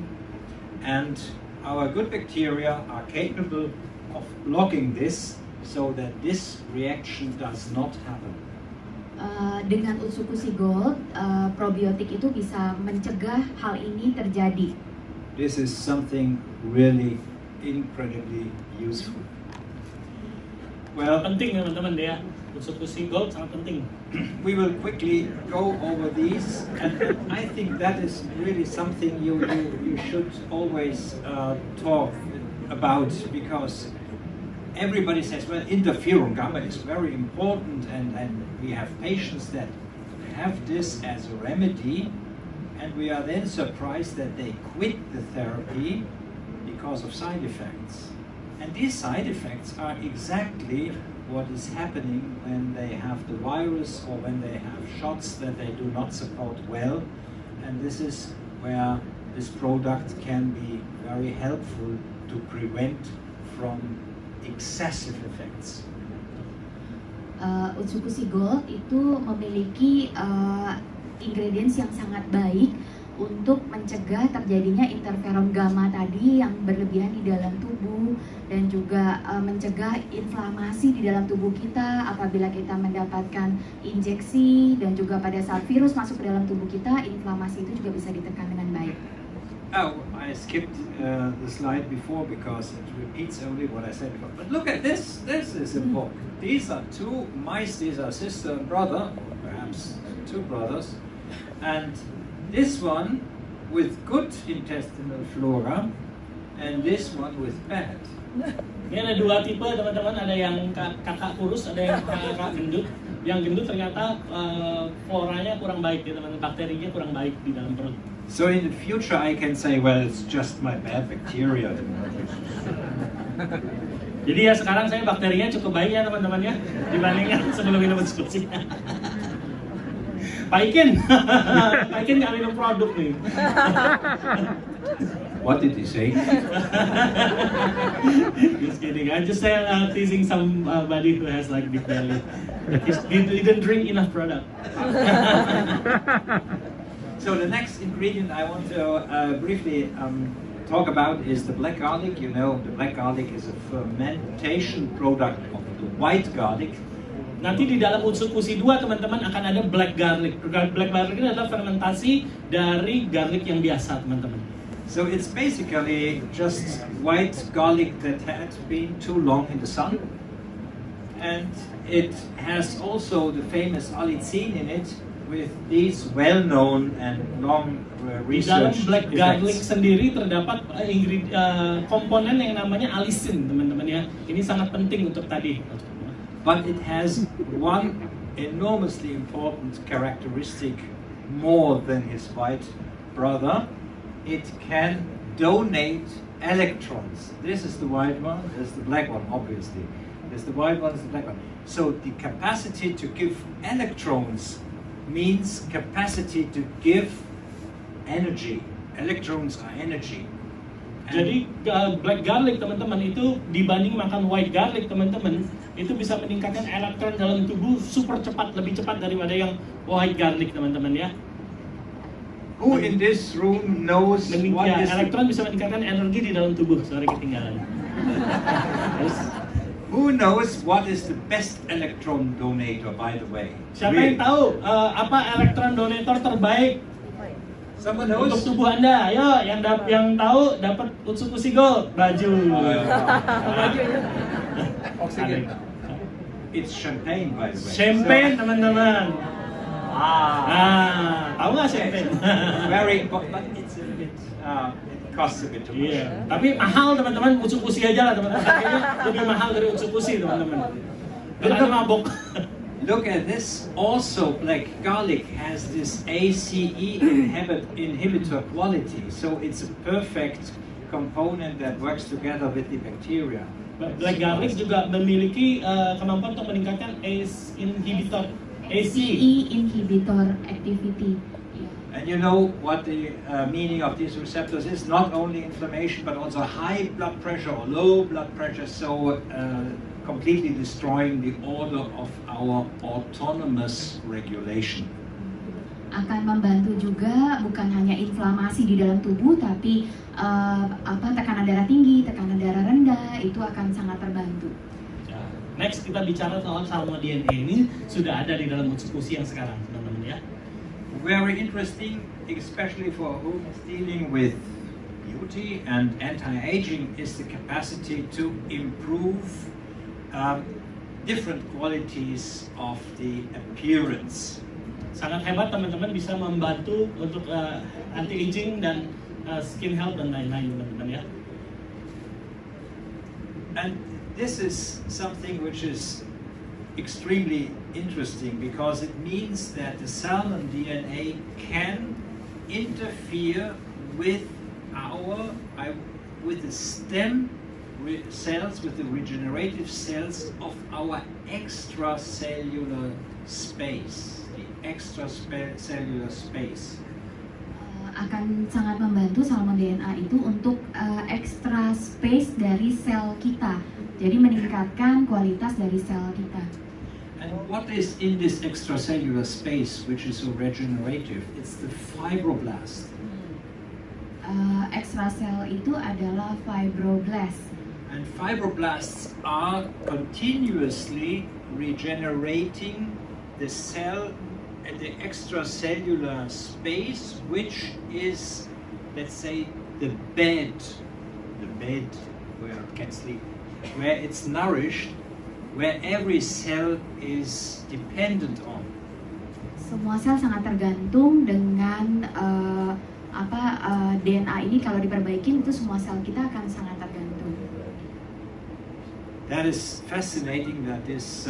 And our good bacteria are capable of blocking this so that this reaction does not happen. Dengan Utsukushhii Gold, probiotik itu bisa mencegah hal ini terjadi. This is something really incredibly useful. Well, Penting teman-teman ya, Utsukushhii Gold sangat penting. we will quickly go over these, and I think that is really something you should always talk about, because everybody says, well, interferon gamma is very important, and we have patients that have this as a remedy, and we are then surprised that they quit the therapy because of side effects. And these side effects are exactly what is happening when they have the virus or when they have shots that they do not support well. And this is where this product can be very helpful to prevent from excessive effects. Utsukushhii Gold itu memiliki ingredients yang sangat baik untuk mencegah terjadinya interferon gamma tadi yang berlebihan di dalam tubuh dan juga mencegah inflamasi di dalam tubuh kita apabila kita mendapatkan injeksi, dan juga pada saat virus masuk ke dalam tubuh kita, inflamasi itu juga bisa ditekan dengan baik. Oh, I skipped the slide before because it repeats only what I said before. But look at this. This is important. These are two mice. These are sister and brother, or perhaps two brothers. And this one with good intestinal flora, and this one with bad. Ini ada dua tipe teman-teman, ada yang kakak kurus, ada yang kakak gendut. Yang gendut ternyata floranya kurang baik ya teman-teman, bakterinya kurang baik di dalam perut. So in the future I can say, well, it's just my bad bacteria. Jadi ya sekarang saya bakterinya cukup baik ya teman-teman ya, dibandingkan sebelum minum Utsukushhii. Pak Ikin nggak minum produk nih. What did he say? Just kidding. I just teasing somebody who has like big belly. He didn't drink enough product. So the next ingredient I want to briefly talk about is the black garlic. You know, the black garlic is a fermentation product of the white garlic. Nanti di dalam Utsukushhii 2 teman-teman akan ada black garlic. Black garlic ini adalah fermentasi dari garlic yang biasa teman-teman. So it's basically just white garlic that had been too long in the sun, and it has also the famous allicin in it with these well-known and long Di dalam research black garlic effects. sendiri terdapat komponen yang namanya allicin teman-teman ya. Ini sangat penting untuk tadi. But it has one enormously important characteristic more than his white brother. It can donate electrons. This is the white one, there's the black one, obviously. There's the white one, there's the black one. So the capacity to give electrons means capacity to give energy. Electrons are energy. Jadi black garlic teman-teman itu dibanding makan white garlic teman-teman itu bisa meningkatkan elektron dalam tubuh super cepat, lebih cepat daripada yang white garlic teman-teman ya. Who in this room knows what is elektron bisa meningkatkan energi di dalam tubuh. Sorry ketinggalan. Terus, who knows what is the best electron donator, by the way? siapa yang tahu apa elektron donator terbaik Someone untuk knows? tubuh Anda? Ayo, yang tahu dapat Utsukushhii Gold baju. Oksigen. It's champagne, by the way. Champagne, teman-teman. Tahu nggak champagne? Very, but it's a bit. It costs a bit too much. Iya, tapi mahal teman-teman. Utsukushhii aja lah teman-teman. Harganya lebih mahal dari Utsukushhii teman-teman. Dan ada mabok. Look at this. Also, black garlic has this ACE inhibitor quality, so it's a perfect component that works together with the bacteria. Black garlic juga memiliki kemampuan untuk meningkatkan ACE inhibitor activity. And you know what the meaning of these receptors is? Not only inflammation, but also high blood pressure or low blood pressure, so completely destroying the order of our autonomous regulation. Akan membantu juga bukan hanya inflamasi di dalam tubuh, tapi tekanan darah tinggi, tekanan darah rendah itu akan sangat terbantu. Next kita bicara soal salmo DNA ini sudah ada di dalam Utsukushhii yang sekarang teman-teman ya. Very interesting, especially for whom is dealing with beauty and anti-aging, is the capacity to improve different qualities of the appearance. Sangat hebat teman-teman, bisa membantu untuk anti-aging dan skin health dan lain-lain teman-teman ya. And this is something which is extremely interesting because it means that the salmon DNA can interfere with with the stem cells, with the regenerative cells of our extracellular space, the extracellular space. Akan sangat membantu salmon DNA itu untuk extra space dari sel kita, jadi meningkatkan kualitas dari sel kita. And what is in this extracellular space which is so regenerative? It's the fibroblast. Extracell itu adalah fibroblast. And fibroblasts are continuously regenerating the cell at the extracellular space, which is, let's say, the bed where it can sleep, where it's nourished, where every cell is dependent on. Semua sel sangat tergantung dengan DNA ini. Kalau diperbaikin itu semua sel kita akan sangat tergantung. That is fascinating that this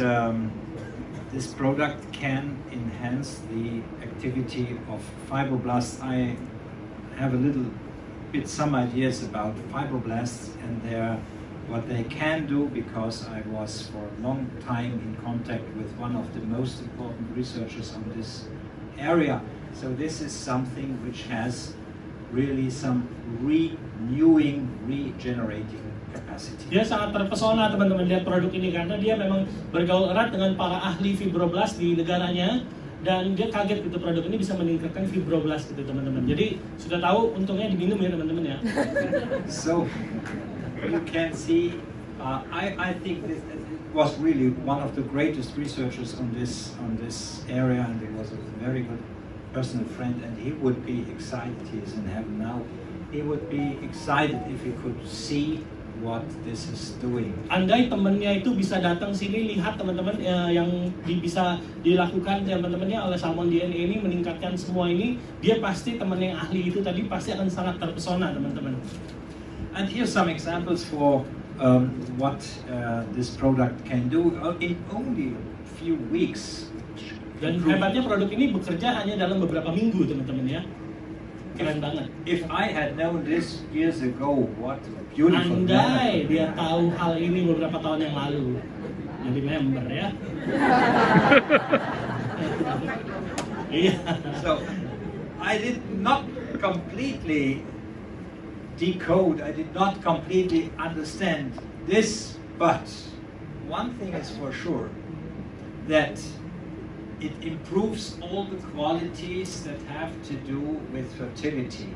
product can enhance the activity of fibroblasts. I have a little bit some ideas about fibroblasts and what they can do, because I was for a long time in contact with one of the most important researchers on this area. So this is something which has really some renewing, regenerating capacity. Dia sangat terpesona teman-teman lihat produk ini karena dia memang bergaul erat dengan para ahli fibroblast di negaranya, dan dia kaget gitu produk ini bisa meningkatkan fibroblast gitu teman-teman. Jadi sudah tahu untungnya diminum ya teman-teman ya. So you can see, I think this was really one of the greatest researchers on this area, and he was a very good personal friend, and he would be excited. He is in heaven now. He would be excited if he could see what this is doing. Andai temennya itu bisa datang sini lihat teman-teman yang bisa dilakukan teman-temannya oleh salmon DNA ini, meningkatkan semua ini, dia pasti teman yang ahli itu tadi pasti akan sangat terpesona teman-teman. And here's some examples for what this product can do in only a few weeks. Dan hebatnya produk ini bekerja hanya dalam beberapa minggu teman-teman ya. Keren banget. If I had known this years ago, what a beautiful. Andai dia tahu hal ini beberapa tahun yang lalu, jadi member ya. Iya. So I did not completely decode, I did not completely understand this, but one thing is for sure, that it improves all the qualities that have to do with fertility.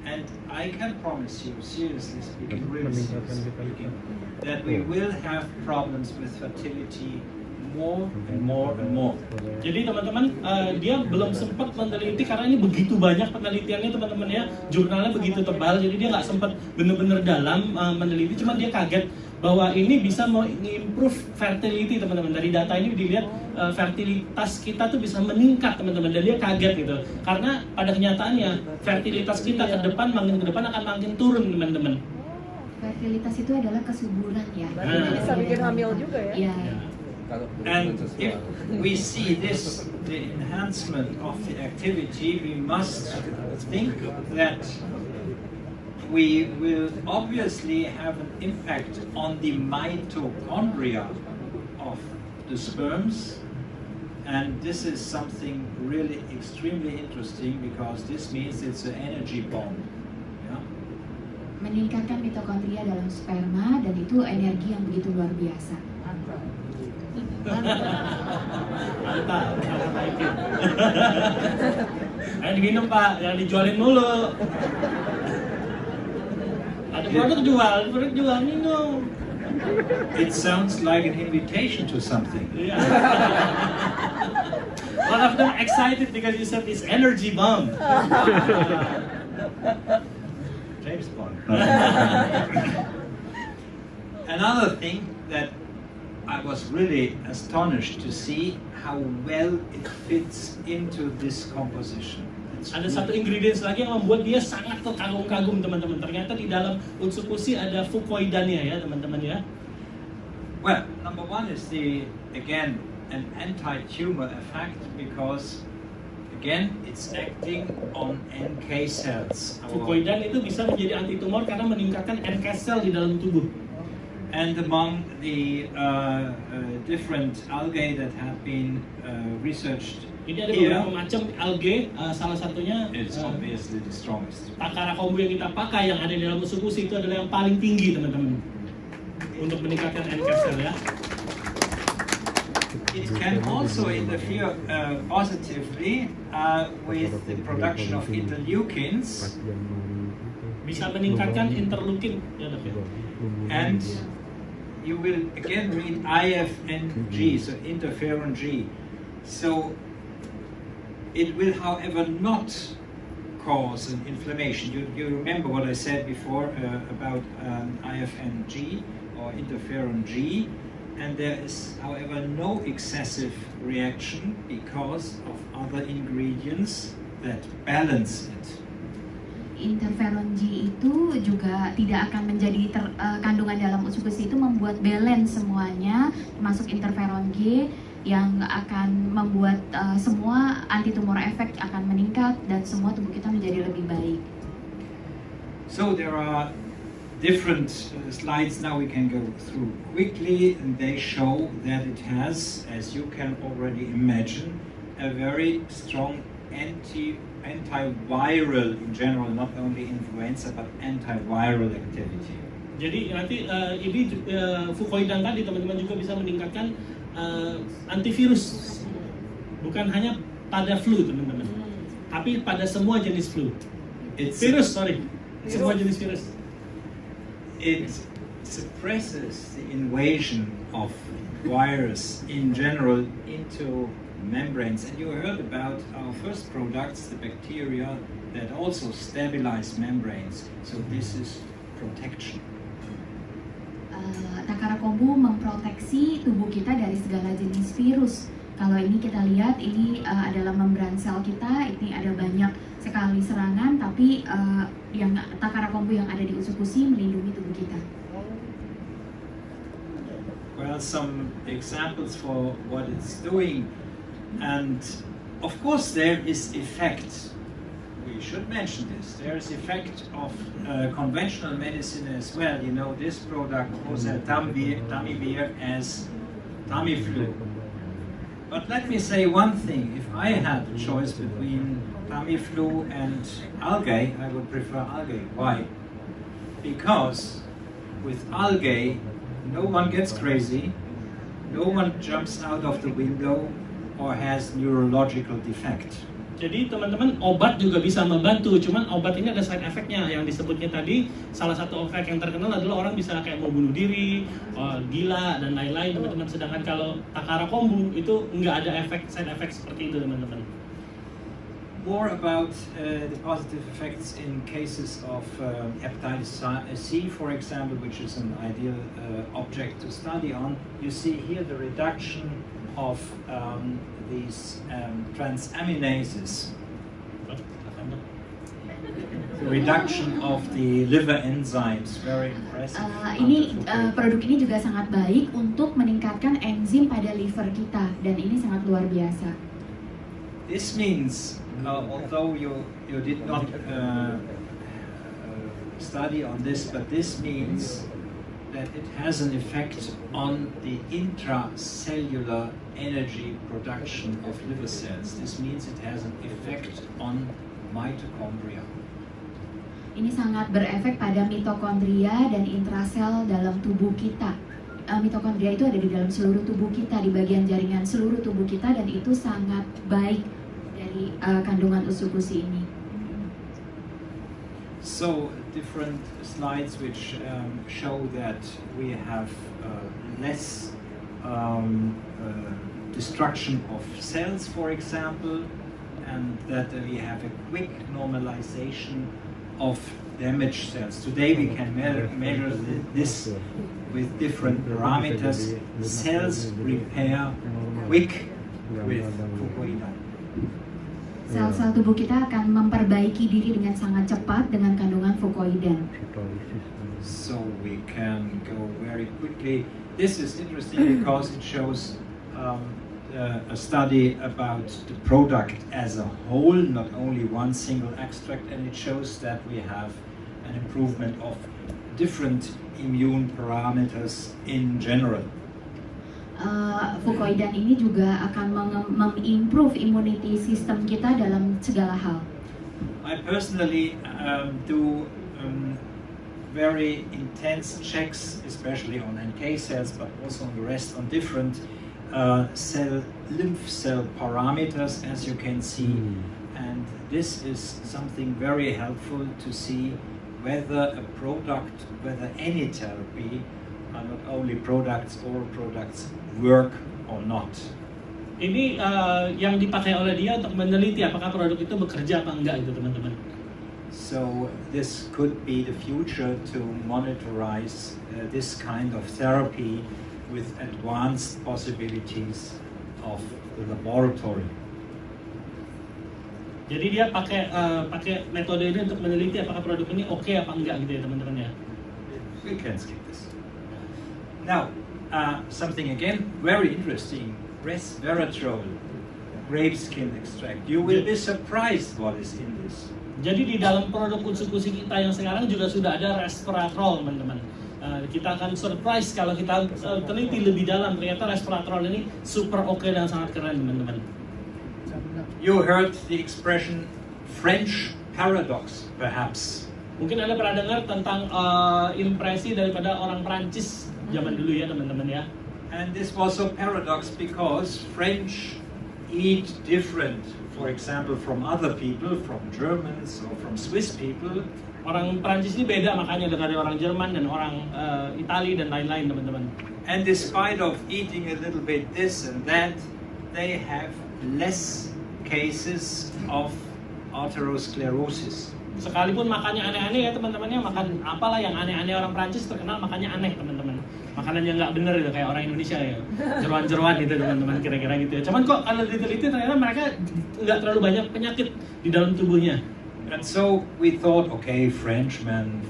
And I can promise you, seriously speaking, really seriously speaking, that we will have problems with fertility more and more and more. Jadi teman-teman, dia belum sempat meneliti karena ini begitu banyak penelitiannya teman-teman ya, jurnalnya begitu tebal, jadi dia nggak sempat benar-benar dalam meneliti, cuma dia kaget bahwa ini bisa mengimprove fertility teman-teman. Dari data ini dilihat fertilitas kita tuh bisa meningkat teman-teman, dan dia kaget gitu karena pada kenyataannya fertilitas kita ke depan makin ke depan akan makin turun teman-teman. Fertilitas itu adalah kesuburan ya. Bisa bikin hamil juga ya. Ya. And if we see this, the enhancement of the activity, we must think that we will obviously have an impact on the mitochondria of the sperms, and this is something really extremely interesting because this means it's an energy bomb. Yeah? Meningkatkan mitokondria dalam sperma, dan itu energi yang begitu luar biasa. Mantap, naikin. Ayo diminum Pak, jangan dijualin mulu. Ada produk jual, minum. It sounds like an invitation to something. Yeah. One of them excited because you said it's energy bomb. James Bond. Another thing that I was really astonished to see how well it fits into this composition. Ada satu ingredients lagi yang membuat dia sangat terkagum-kagum teman-teman. Ternyata di dalam Utsukushhii ada fukoidannya ya teman-teman ya. Well, number one is again an anti-tumor effect because again it's acting on NK cells. Fukoidan itu bisa menjadi anti tumor karena meningkatkan NK cell di dalam tubuh. And among the different algae that have been researched ini ada beberapa macam algae, salah satunya it's obviously the strongest. Takara kombu yang kita pakai yang ada di dalam Utsukushhii itu adalah yang paling tinggi teman-teman untuk meningkatkan NK cell ya. It can also interfere positively with the production of interleukins. Bisa meningkatkan interleukin ya dok ya. And you will again read IFNG, so interferon G. So it will, however, not cause an inflammation. You remember what I said before about IFNG or interferon G, and there is, however, no excessive reaction because of other ingredients that balance it. Interferon G itu juga tidak akan menjadi kandungan dalam Utsukushhii itu membuat balance semuanya, termasuk interferon G yang akan membuat semua anti-tumor efek akan meningkat dan semua tubuh kita menjadi lebih baik. So there are different slides now we can go through quickly, and they show that it has, as you can already imagine, a very strong antiviral in general, not only influenza but antiviral activity. Jadi nanti ini fukoidan tadi teman-teman juga bisa meningkatkan antivirus, bukan hanya pada flu teman-teman, tapi pada semua jenis flu. Semua jenis virus. It suppresses the invasion of virus in general into membranes, and you heard about our first products, the bacteria that also stabilize membranes. So this is protection. Takara kombu memproteksi tubuh kita dari segala jenis virus. Kalau ini kita lihat, ini adalah membran sel kita, ini ada banyak sekali serangan, tapi yang takara kombu yang ada di Utsukushhii melindungi tubuh kita. Well, some examples for what it's doing. And of course there is effect. We should mention this. There is effect of conventional medicine as well. You know this product was a Tamivir as Tamiflu. But let me say one thing. If I had a choice between Tamiflu and algae, I would prefer algae. Why? Because with algae, no one gets crazy, no one jumps out of the window, or has neurological defect. Jadi teman-teman, obat juga bisa membantu, cuman obat ini ada side effect-nya yang disebutnya tadi. Salah satu efek yang terkenal adalah orang bisa kayak mau bunuh diri, gila, dan lain-lain teman-teman. Sedangkan kalau takara kombu itu nggak ada efek side effect seperti itu teman-teman. More about the positive effects in cases of hepatitis C, for example, which is an ideal object to study on. You see here the reduction of these transaminases, the reduction of the liver enzymes, very impressive. Produk ini juga sangat baik untuk meningkatkan enzim pada liver kita, dan ini sangat luar biasa. This means, although you did not study on this, but this means that it has an effect on the intracellular energy production of liver cells. This means it has an effect on mitochondria. Ini sangat berefek pada mitokondria dan intrasel dalam tubuh kita. Mitokondria itu ada di dalam seluruh tubuh kita, di bagian jaringan seluruh tubuh kita, dan itu sangat baik dari kandungan Utsukushii ini. So different slides which show that we have less destruction of cells, for example, and that we have a quick normalization of damaged cells. Today we can measure this with different parameters. Cells repair quick with fucoidan. Sel-sel tubuh kita akan memperbaiki diri dengan sangat cepat dengan kandungan fucoidan. So we can go very quickly. This is interesting because it shows a study about the product as a whole, not only one single extract, and it shows that we have an improvement of different immune parameters in general. Fucoidan ini juga akan mengimprove immunity system kita dalam segala hal. I personally do very intense checks, especially on NK cells, but also on the rest, on different lymph cell parameters, as you can see. And this is something very helpful to see whether a product, whether any therapy, not only products, oral products, work or not. Ini yang dipakai oleh dia untuk meneliti apakah produk itu bekerja apa enggak itu teman-teman. So this could be the future to monitorize this kind of therapy with advanced possibilities of the laboratory. Jadi dia pakai metode ini untuk meneliti apakah produk ini oke apa enggak gitu ya teman-teman ya. We can skip this. Now, something again very interesting, resveratrol, grape skin extract. You will be surprised what is in this. Jadi di dalam produk Utsukushii kita yang sekarang juga sudah ada resveratrol teman-teman. Kita akan surprise kalau kita teliti lebih dalam, ternyata resveratrol ini super oke dan sangat keren teman-teman. You heard the expression French paradox, perhaps. Mungkin Anda pernah dengar tentang impresi daripada orang Prancis zaman dulu ya teman-teman ya. And this was a paradox because French eat different, for example, from other people, from Germans or from Swiss people. Orang Prancis ini beda makanya dari orang Jerman dan orang Itali dan lain-lain teman-teman. And despite of eating a little bit this and that, they have less cases of atherosclerosis. Sekalipun makannya aneh-aneh ya teman-teman ya, makan apalah yang aneh-aneh, orang Prancis terkenal makannya aneh teman-teman. Makanan yang nggak bener gitu kayak orang Indonesia ya, jeruan-jeruan gitu teman-teman, kira-kira gitu ya. Cuman kok kalau diteliti ternyata mereka nggak terlalu banyak penyakit di dalam tubuhnya. And so we thought, okay, Frenchmen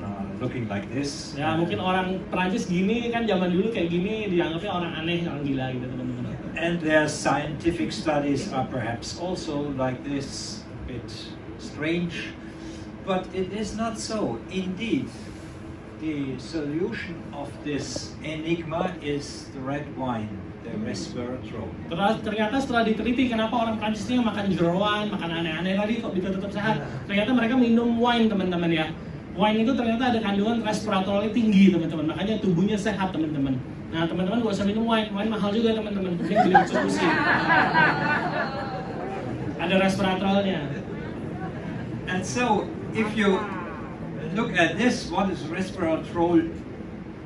are looking like this. Ya mungkin orang Prancis gini kan zaman dulu kayak gini dianggapnya orang aneh, orang gila gitu teman-teman. And their scientific studies are perhaps also like this, a bit strange, but it is not so. Indeed, the solution of this enigma is the red wine, the resveratrol. Ternyata setelah diteliti kenapa orang Prancis ini makan jeroan, makan aneh-aneh tadi kok bisa tetap sehat. Ternyata mereka minum wine teman-teman ya. Wine itu ternyata ada kandungan resveratrolnya tinggi teman-teman, makanya tubuhnya sehat teman-teman. Nah, teman-teman gak usah minum wine mahal juga teman-teman. Mending beli Utsukushhii. Ada resveratrolnya. And so, if you look at this, what is resveratrol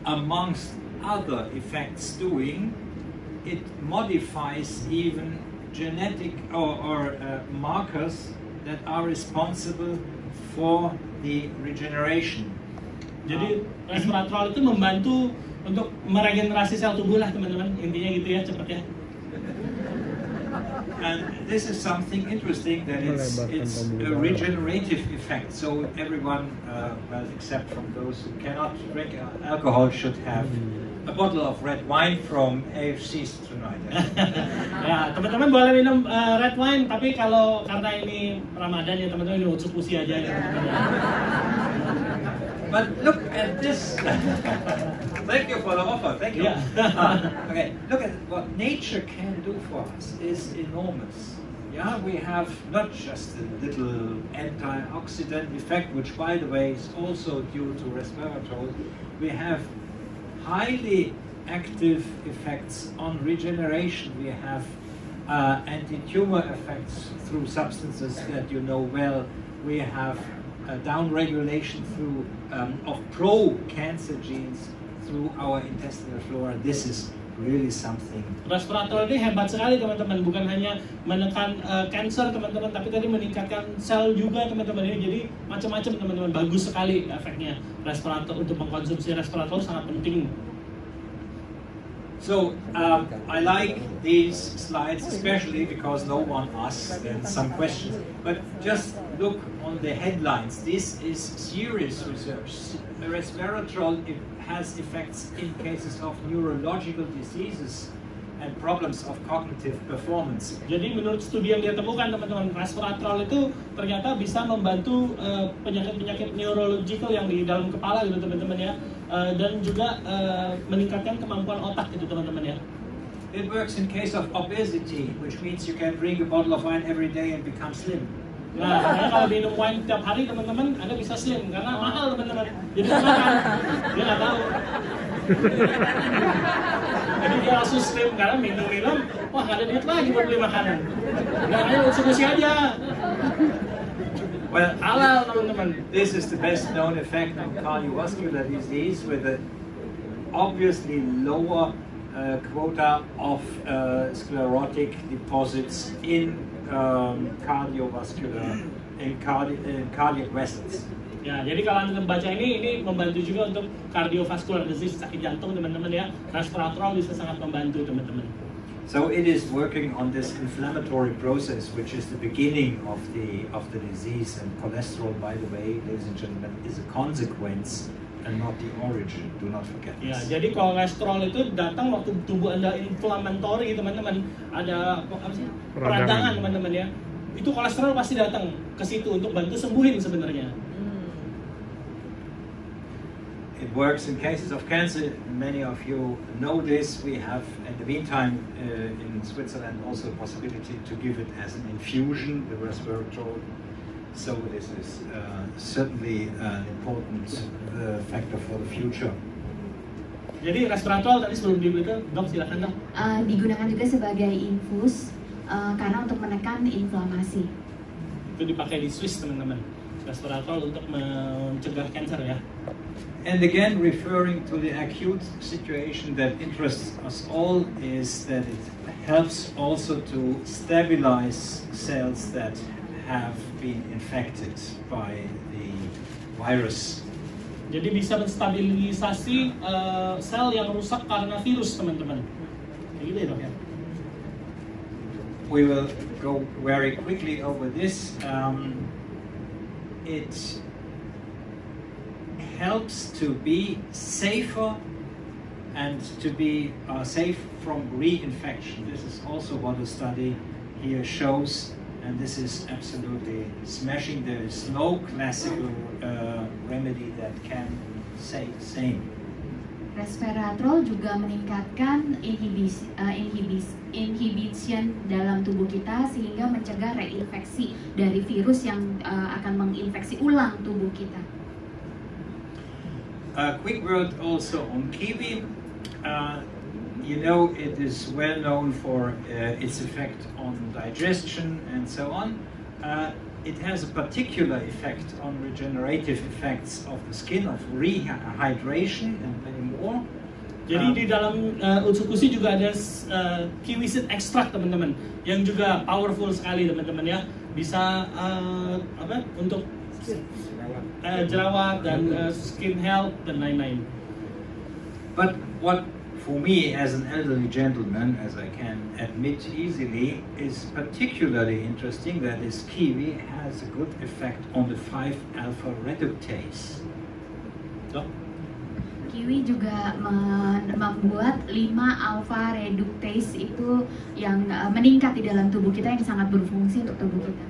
amongst other effects doing? It modifies even genetic or markers that are responsible for the regeneration. Jadi resveratrol itu membantu untuk meregenerasi sel tubuh lah teman-teman, intinya gitu ya, cepat ya. And this is something interesting that it's a regenerative effect. So everyone, well, except from those who cannot drink alcohol, should have a bottle of red wine from AFC tonight. Ya, teman-teman boleh minum red wine, tapi kalau karena ini Ramadan ya teman-teman minum Utsukushhii aja ya. But look at this. Thank you for the offer. Thank you. Yeah. Okay, look at what nature can do for us is enormous. Yeah, we have not just a little antioxidant effect, which by the way is also due to resveratrol. We have highly active effects on regeneration. We have anti-tumor effects through substances that you know well. We have down-regulation through of pro-cancer genes through our intestinal flora. This is really something. Resveratrol ini hebat sekali teman-teman, bukan hanya menekan cancer teman-teman, tapi tadi meningkatkan sel juga teman-teman ini. Jadi macam-macam teman-teman, bagus sekali efeknya resveratrol. Untuk mengkonsumsi resveratrol sangat penting. So I like these slides especially because no one asks then some questions. But just look on the headlines. This is serious research. Resveratrol has effects in cases of neurological diseases and problems of cognitive performance. Jadi menurut studi yang dia temukan teman-teman, resveratrol itu ternyata bisa membantu penyakit-penyakit neurological yang di dalam kepala gitu teman-teman ya, dan juga meningkatkan kemampuan otak gitu teman-teman ya. It works in case of obesity, which means you can drink a bottle of wine every day and become slim. Nah, karena kalau minum wine tiap hari teman-teman, Anda bisa slim karena mahal teman-teman. Jadi makan, dia nggak tahu. Jadi dia langsung slim karena minum-minum, wah nggak ada duit lagi buat beli makanan. Nggak hanya Utsukushhii aja. Well, Halal teman-teman. This is the best known effect of cardiovascular disease with a obviously lower quota of sclerotic deposits in cardiovascular in cardiac vessels. Ya, jadi kalau Anda membaca ini membantu juga untuk cardiovascular disease, sakit jantung teman-teman ya. Resveratrol bisa sangat membantu teman-teman. So it is working on this inflammatory process, which is the beginning of the disease. And cholesterol, by the way, ladies and gentlemen, is a consequence and not the origin. Do not forget this. Ya, jadi kolesterol itu datang waktu tubuh Anda inflammatory teman-teman. Ada apa sih? Peradangan teman-teman ya. Itu kolesterol pasti datang ke situ untuk bantu sembuhin sebenarnya. It works in cases of cancer. Many of you know this. We have, in the meantime, in Switzerland, also a possibility to give it as an infusion, the resveratrol. So this is certainly an important factor for the future. Jadi resveratrol tadi sebelum dibeli itu, dok silakan dok. Digunakan juga sebagai infus karena untuk menekan inflamasi. Itu dipakai di Swiss teman-teman. Resveratrol untuk mencegah kanker ya. And again, referring to the acute situation that interests us all is that it helps also to stabilize cells that have been infected by the virus. Jadi bisa menstabilisasi sel yang rusak karena virus teman-teman. Gitu ya dok ya. We will go very quickly over this. It helps to be safer and to be safe from reinfection. This is also what the study here shows, and this is absolutely smashing. There is no classical remedy that can say the same. Resveratrol juga meningkatkan inhibition dalam tubuh kita sehingga mencegah reinfeksi dari virus yang akan menginfeksi ulang tubuh kita. A quick word also on kiwi. you know, it is well known for its effect on digestion and so on. It has a particular effect on regenerative effects of the skin, of rehydration and many more. Jadi di dalam Utsukushhii juga ada kiwi seed extract teman-teman, yang juga powerful sekali teman-teman ya, bisa untuk jerawat dan skin health dan lain-lain. But what for me as an elderly gentleman, as I can admit easily, is particularly interesting that this kiwi has a good effect on the 5-alpha reductase. So, Kiwi juga membuat 5-alpha reductase itu yang meningkat di dalam tubuh kita, yang sangat berfungsi untuk tubuh kita.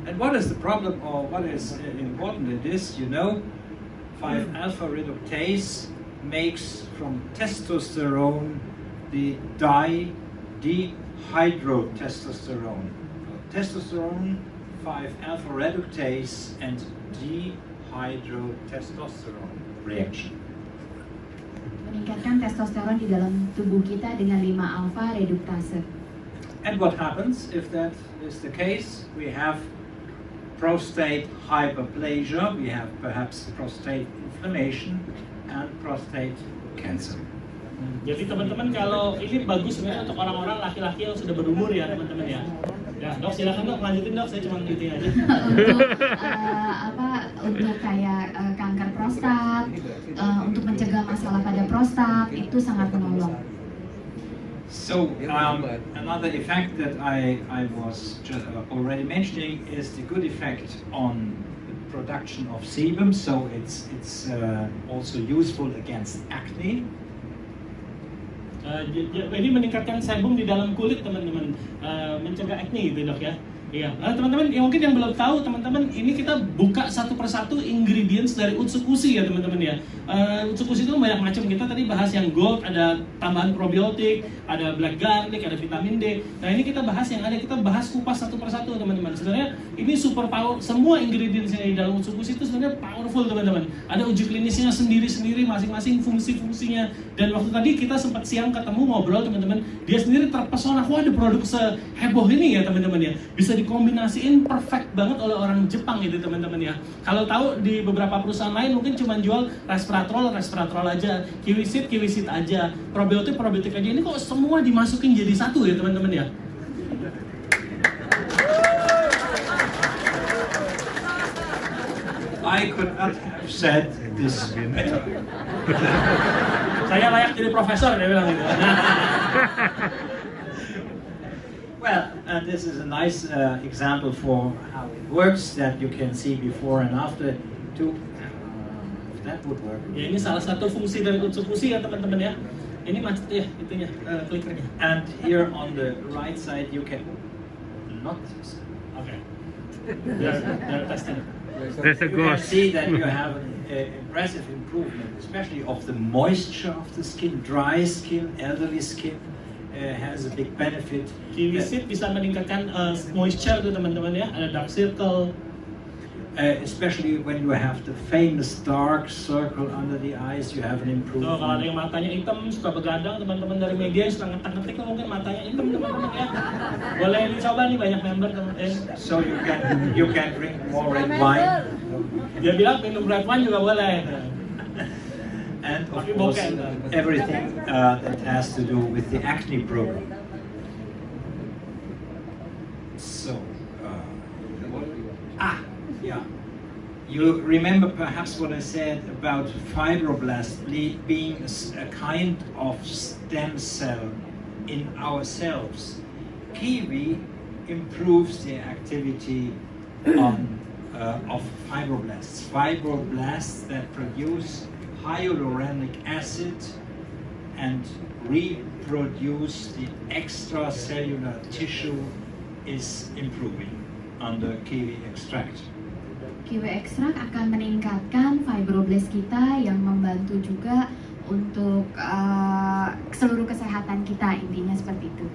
And what is the problem, or what is important in this, you know, 5-alpha reductase makes from testosterone the dihydrotestosterone. Testosterone, 5-alpha reductase, and dihydrotestosterone reaction. Meningkatkan testosteron di dalam tubuh kita dengan 5-alpha reduktase. And what happens if that is the case? We have prostate hyperplasia, we have perhaps prostate inflammation, and prostate cancer. Jadi teman-teman, kalau ini bagus sebenarnya untuk orang-orang laki-laki yang sudah berumur ya teman-teman ya. Ya dok, silakan dok, lanjutin dok, saya cuma gitu aja. Untuk kayak kanker prostat, untuk mencegah masalah pada prostat itu sangat menolong. So another effect that I was just already mentioning is the good effect on the production of sebum. So it's also useful against acne. Jadi meningkatkan sebum di dalam kulit teman-teman, mencegah acne gitu dok ya. Iya, teman-teman, yang mungkin yang belum tahu teman-teman, ini kita buka satu persatu ingredients dari Utsukushhii ya teman-teman ya. Utsukushhii itu banyak macam, kita tadi bahas yang gold, ada tambahan probiotik, ada black garlic, ada vitamin D. Nah ini kita bahas yang ada, kita bahas kupas satu persatu teman-teman. Sebenarnya ini super power, semua ingredients yang di dalam Utsukushhii itu sebenarnya powerful teman-teman. Ada uji klinisnya sendiri-sendiri, masing-masing fungsi-fungsinya. Dan waktu tadi kita sempat siang ketemu ngobrol teman-teman, dia sendiri terpesona, wah ada produk seheboh ini ya teman-teman ya. Bisa dikombinasiin perfect banget oleh orang Jepang gitu teman-teman ya. Kalau tahu di beberapa perusahaan lain mungkin cuma jual resveratrol aja, kiwi seed aja, probiotik aja. Ini kok semua dimasukin jadi satu ya teman-teman ya. I could not have said this better. Saya layak jadi profesor, dia bilang gitu. Well, this is a nice example for how it works, that you can see before and after. If that would work. Ya, ini salah satu fungsi dari Utsukushhii ya teman-teman ya. Ini macet ya itunya, klikernya. And here on the right side you can not. Okay. They're testing. You can see that you have an impressive improvement, especially of the moisture of the skin, dry skin, elderly skin. Has a big benefit. Kiwi seed bisa meningkatkan moisture tuh teman-teman ya, ada dark circle. Especially when you have the famous dark circle under the eyes, you have an improvement. Tuh, kalau ada yang matanya hitam, suka begadang, teman-teman dari media yang suka ngetik-ngetik mungkin matanya hitam teman-teman ya. Boleh dicoba nih, banyak member teman-teman. So you can drink more red wine. Dia bilang minum red wine juga boleh. And of course, everything that has to do with the acne program. So, yeah. You remember perhaps what I said about fibroblast being a kind of stem cell in ourselves. Kiwi improves the activity of fibroblasts. Fibroblasts that produce hyaluronic acid and reproduce the extracellular tissue is improving under kiwi extract. Kiwi ekstrak akan meningkatkan fibroblast kita, yang membantu juga untuk seluruh kesehatan kita, intinya seperti itu.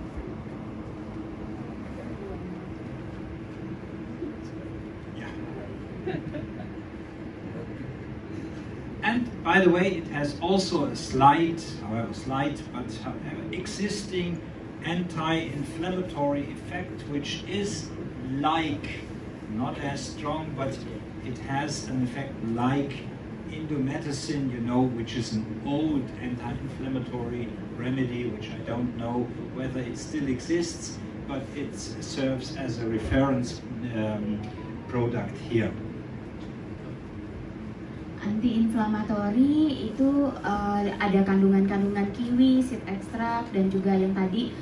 And by the way, it has also a slight, but existing anti-inflammatory effect, which is like, not as strong, but it has an effect like indomethacin, you know, which is an old anti-inflammatory remedy, which I don't know whether it still exists, but it serves as a reference product here. Anti-inflammatory itu ada kandungan-kandungan kiwi, seed extract, dan juga yang tadi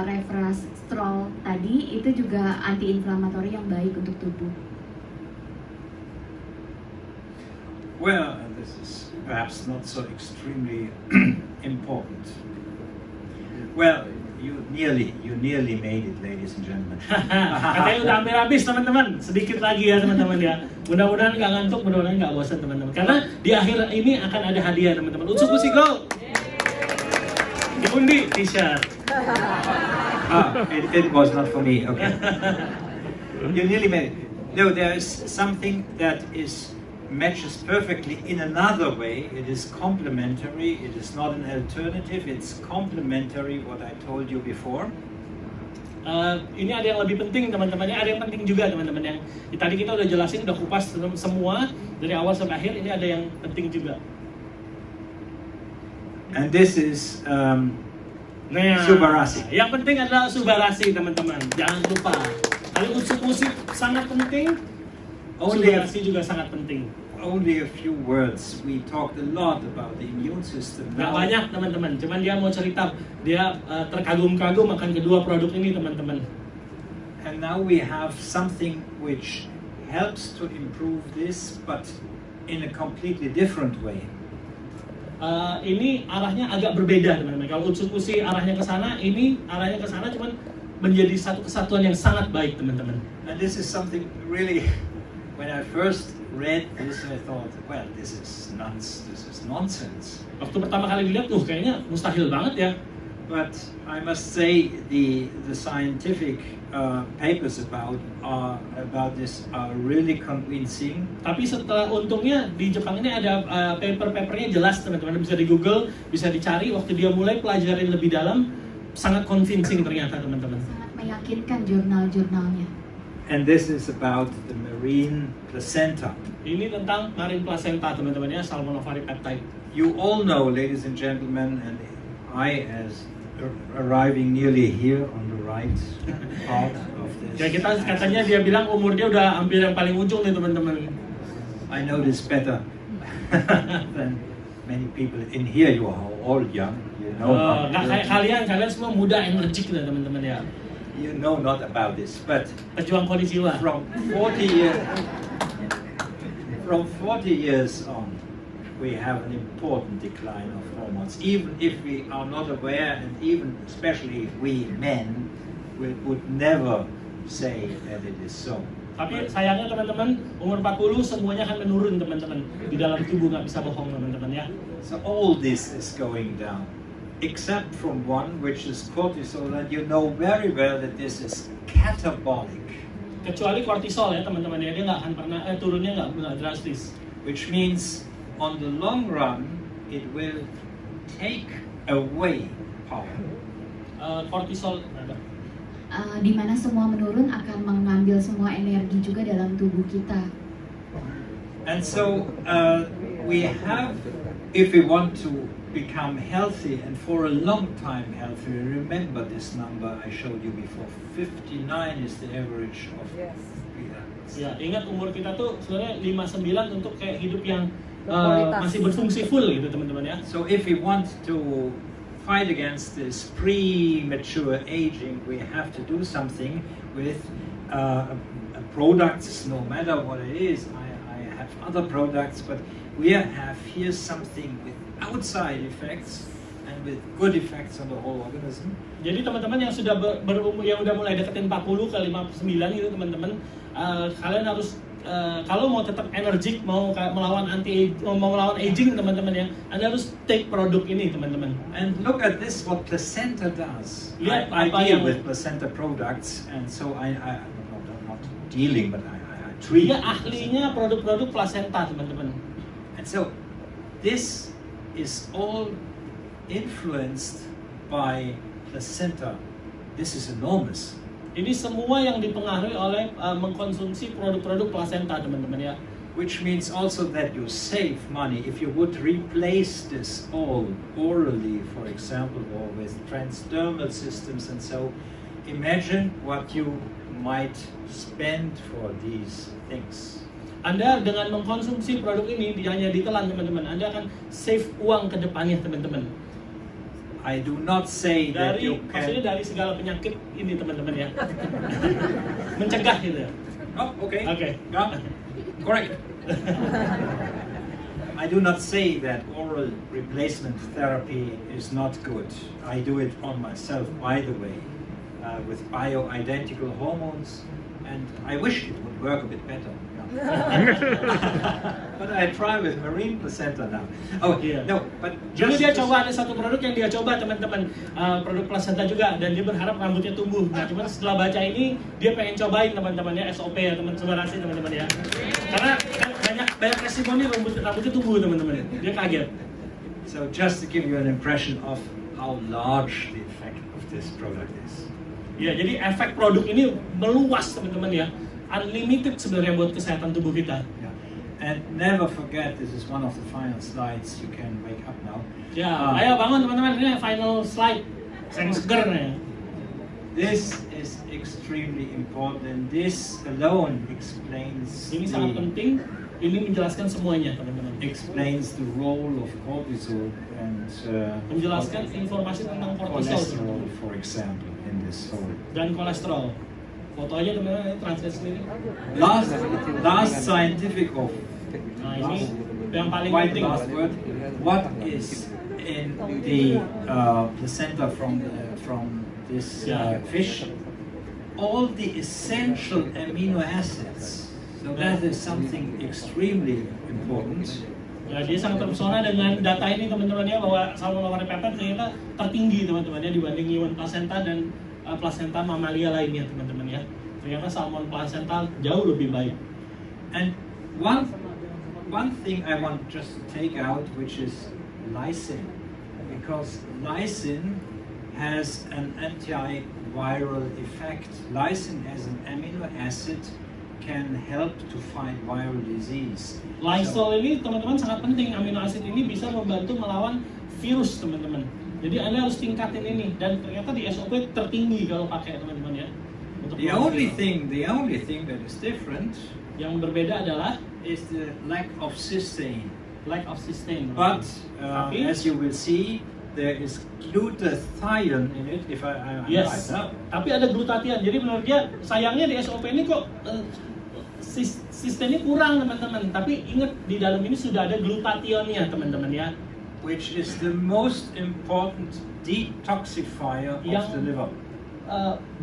resveratrol tadi itu juga anti-inflammatory yang baik untuk tubuh. Well, this is perhaps not so extremely important. Well, you nearly made it, ladies and gentlemen. Katanya udah hampir habis teman-teman, sedikit lagi ya teman-teman ya. Mudah-mudahan nggak ngantuk, mudah-mudahan nggak bosan teman-teman. Karena di akhir ini akan ada hadiah teman-teman. Utsukushhii go! Diundi t-shirt. It was not for me. Okay. You nearly made it. No, there is something that matches perfectly in another way. It is complementary. It is not an alternative. It's complementary what I told you before. Ini ada yang lebih penting teman-teman. Ada yang penting juga teman-teman yang tadi kita udah jelasin, udah kupas semua dari awal sampai akhir. Ini ada yang penting juga. And this is SUBARASHI. Yang penting adalah SUBARASHI teman-teman. Jangan lupa. Kalau Utsukushhii sangat penting. SUBARASHI juga sangat penting. Only a few words. We talked a lot about the immune system. Nggak banyak teman-teman. Cuman dia mau cerita. Dia terkagum-kagum akan kedua produk ini teman-teman. And now we have something which helps to improve this, but in a completely different way. Ini arahnya agak berbeda teman-teman. Kalau Utsukushhii arahnya ke sana, ini arahnya ke sana, cuman menjadi satu kesatuan yang sangat baik teman-teman. And this is something really, when I first read this, I thought, well, this is nonsense. Waktu pertama kali dilihat, kayaknya mustahil banget ya. But I must say the scientific papers about this are really convincing. Tapi setelah untungnya di Jepang ini ada paper-papernya jelas teman-teman, bisa di Google, bisa dicari. Waktu dia mulai pelajarin lebih dalam, sangat convincing ternyata teman-teman. Sangat meyakinkan jurnal-jurnalnya. And this is about the marine placenta. Ini tentang marine placenta teman-teman ya, salmonelloid peptide. You all know, ladies and gentlemen, and I as arriving nearly here on the right part of this. Ya kita katanya dia bilang umurnya udah hampir yang paling ujung nih teman-teman. I know this better than many people in here. You are all young. You know. Nggak kayak kalian semua muda, energik lah teman-teman ya. You know not about this, but pejuang kondisi jiwa. From 40 years on, we have an important decline of hormones. Even if we are not aware, and even especially we men, we would never say that it is so. Tapi sayangnya teman-teman, umur 40 semuanya akan menurun teman-teman. Di dalam tubuh nggak bisa bohong teman-teman ya. So all this is going down, except from one, which is cortisol, and you know very well that this is catabolic. Kecuali kortisol ya teman-teman ya, dia nggak akan pernah turunnya nggak drastis. Which means on the long run, it will take away power. Kortisol di mana semua menurun akan mengambil semua energi juga dalam tubuh kita. And so we have, if we want to become healthy and for a long time healthy, remember this number I showed you before. 59 is the average of. Yes. Ya, ingat umur kita tuh sebenarnya 59 untuk kayak hidup yang masih berfungsi full gitu teman-teman ya. So if we want to fight against this premature aging, we have to do something with products, no matter what it is. I have other products, but we have here something with outside effects and with good effects on the whole organism. Jadi teman-teman yang sudah yang udah mulai deketin 40 ke 59 gitu teman-teman, kalian harus kalau mau tetap energik, mau melawan aging teman-teman ya, Anda harus take produk ini teman-teman. And look at this, what placenta does. Lihat I apa deal with placenta products, and so I'm not dealing, but I treat. Dia ahlinya produk-produk placenta teman-teman. And so this is all influenced by placenta. This is enormous. Ini semua yang dipengaruhi oleh mengkonsumsi produk-produk plasenta, teman-teman ya. Which means also that you save money if you would replace this all orally, for example, or with transdermal systems and so. Imagine what you might spend for these things. Anda dengan mengkonsumsi produk ini hanya ditelan, teman-teman, Anda akan save uang ke depannya, teman-teman. I do not say that you Maksudnya can. dari segala penyakit ini, teman-teman ya. Mencegah gitu ya. Oh, okay. Okay. Yeah. Correct. I do not say that oral replacement therapy is not good. I do it on myself, by the way, with bioidentical hormones, and I wish it would work a bit better. But I try with marine placenta now. Oh, Yeah. no, but Dulu just dia coba, ada satu produk yang dia coba, teman-teman, produk plasenta juga, dan dia berharap rambutnya tumbuh. Nah, cuman setelah baca ini, dia pengen cobain, teman-teman ya, SOP ya, teman SUBARASHI, teman-teman ya. Karena banyak testimoni rambutnya tumbuh, teman-teman. Dia kaget. So just to give you an impression of how large the effect of this product is. Ya, jadi efek produk ini meluas, teman-teman ya. Unlimited sebenarnya buat kesehatan tubuh kita. Yeah. And never forget, this is one of the final slides. You can wake up now. Ya, ayo bangun teman-teman, ini final slide. Saya seger nih. This is extremely important, and this alone explains Ini sangat penting. Ini menjelaskan semuanya, teman-teman. explains the role of cortisol and Menjelaskan informasi tentang kortisol cholesterol, for example, in this whole. dan kolesterol. Foto aja teman-teman, translate sendiri. Last scientific of Nah, ini yang paling quite penting. last word. What is in the placenta from this fish? All the essential amino acids. So that is something extremely important. Ya, dia sangat terpesona dengan data ini, teman-teman ya, bahwa salmon lower pepper ternyata tertinggi, teman-teman ya, dibanding iwan placenta dan placenta mamalia lainnya, teman-teman ya. Ternyata salmon placenta jauh lebih baik. And one thing I want just to take out, which is lysine, because lysine has an antiviral effect. Lysine as an amino acid can help to fight viral disease. Lysol ini, teman-teman, sangat penting. Amino asid ini bisa membantu melawan virus, teman-teman. Jadi Anda harus tingkatin ini, dan ternyata di SOP tertinggi kalau pakai, teman-teman ya. Untuk The only thing that is different yang berbeda adalah is the lack of cysteine. lack of cysteine. But Tapi, as you will see, there is glutathione in it. If I'm yes, right, no? tapi ada glutathione. Jadi menurut dia, sayangnya di SOP ini kok cysteinnya kurang, teman-teman. Tapi ingat, di dalam ini sudah ada glutathione-nya, teman-teman ya. Which is the most important detoxifier of the liver.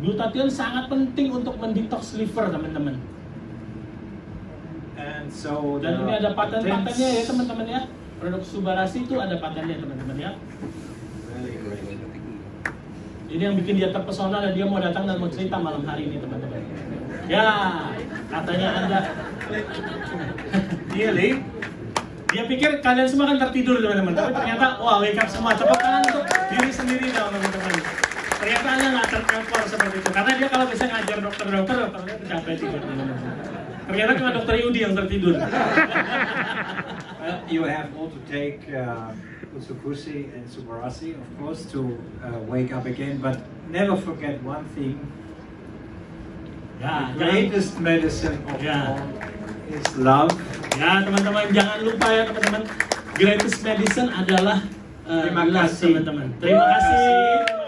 Glutathione sangat penting untuk mendetox liver, teman-teman. And so Dan ini ada paten-patennya ya, teman-teman ya. Produk SUBARASHI itu ada patennya, teman-teman ya. Very great. Ini yang bikin dia terpesona dan dia mau datang dan mau cerita malam hari ini, teman-teman. Ya, katanya Anda. Really? Dia pikir kalian semua kan tertidur, teman-teman. Tapi ternyata, wah, wake up semua. Tepuk tangan untuk diri sendiri dong, teman-teman. Ternyata Anda nggak terkapor seperti itu. Karena dia kalau bisa ngajar dokternya capek tidur, teman-teman. Ternyata cuma dokter Yudi yang tertidur. You have all to take Utsukushhii and SUBARASHI, of course, to wake up again. But never forget one thing. Ya, The greatest medicine of Ya. all is love. Ya, teman-teman, jangan lupa ya, teman-teman. Greatest medicine adalah Terima love, kasih. teman-teman. Terima kasih.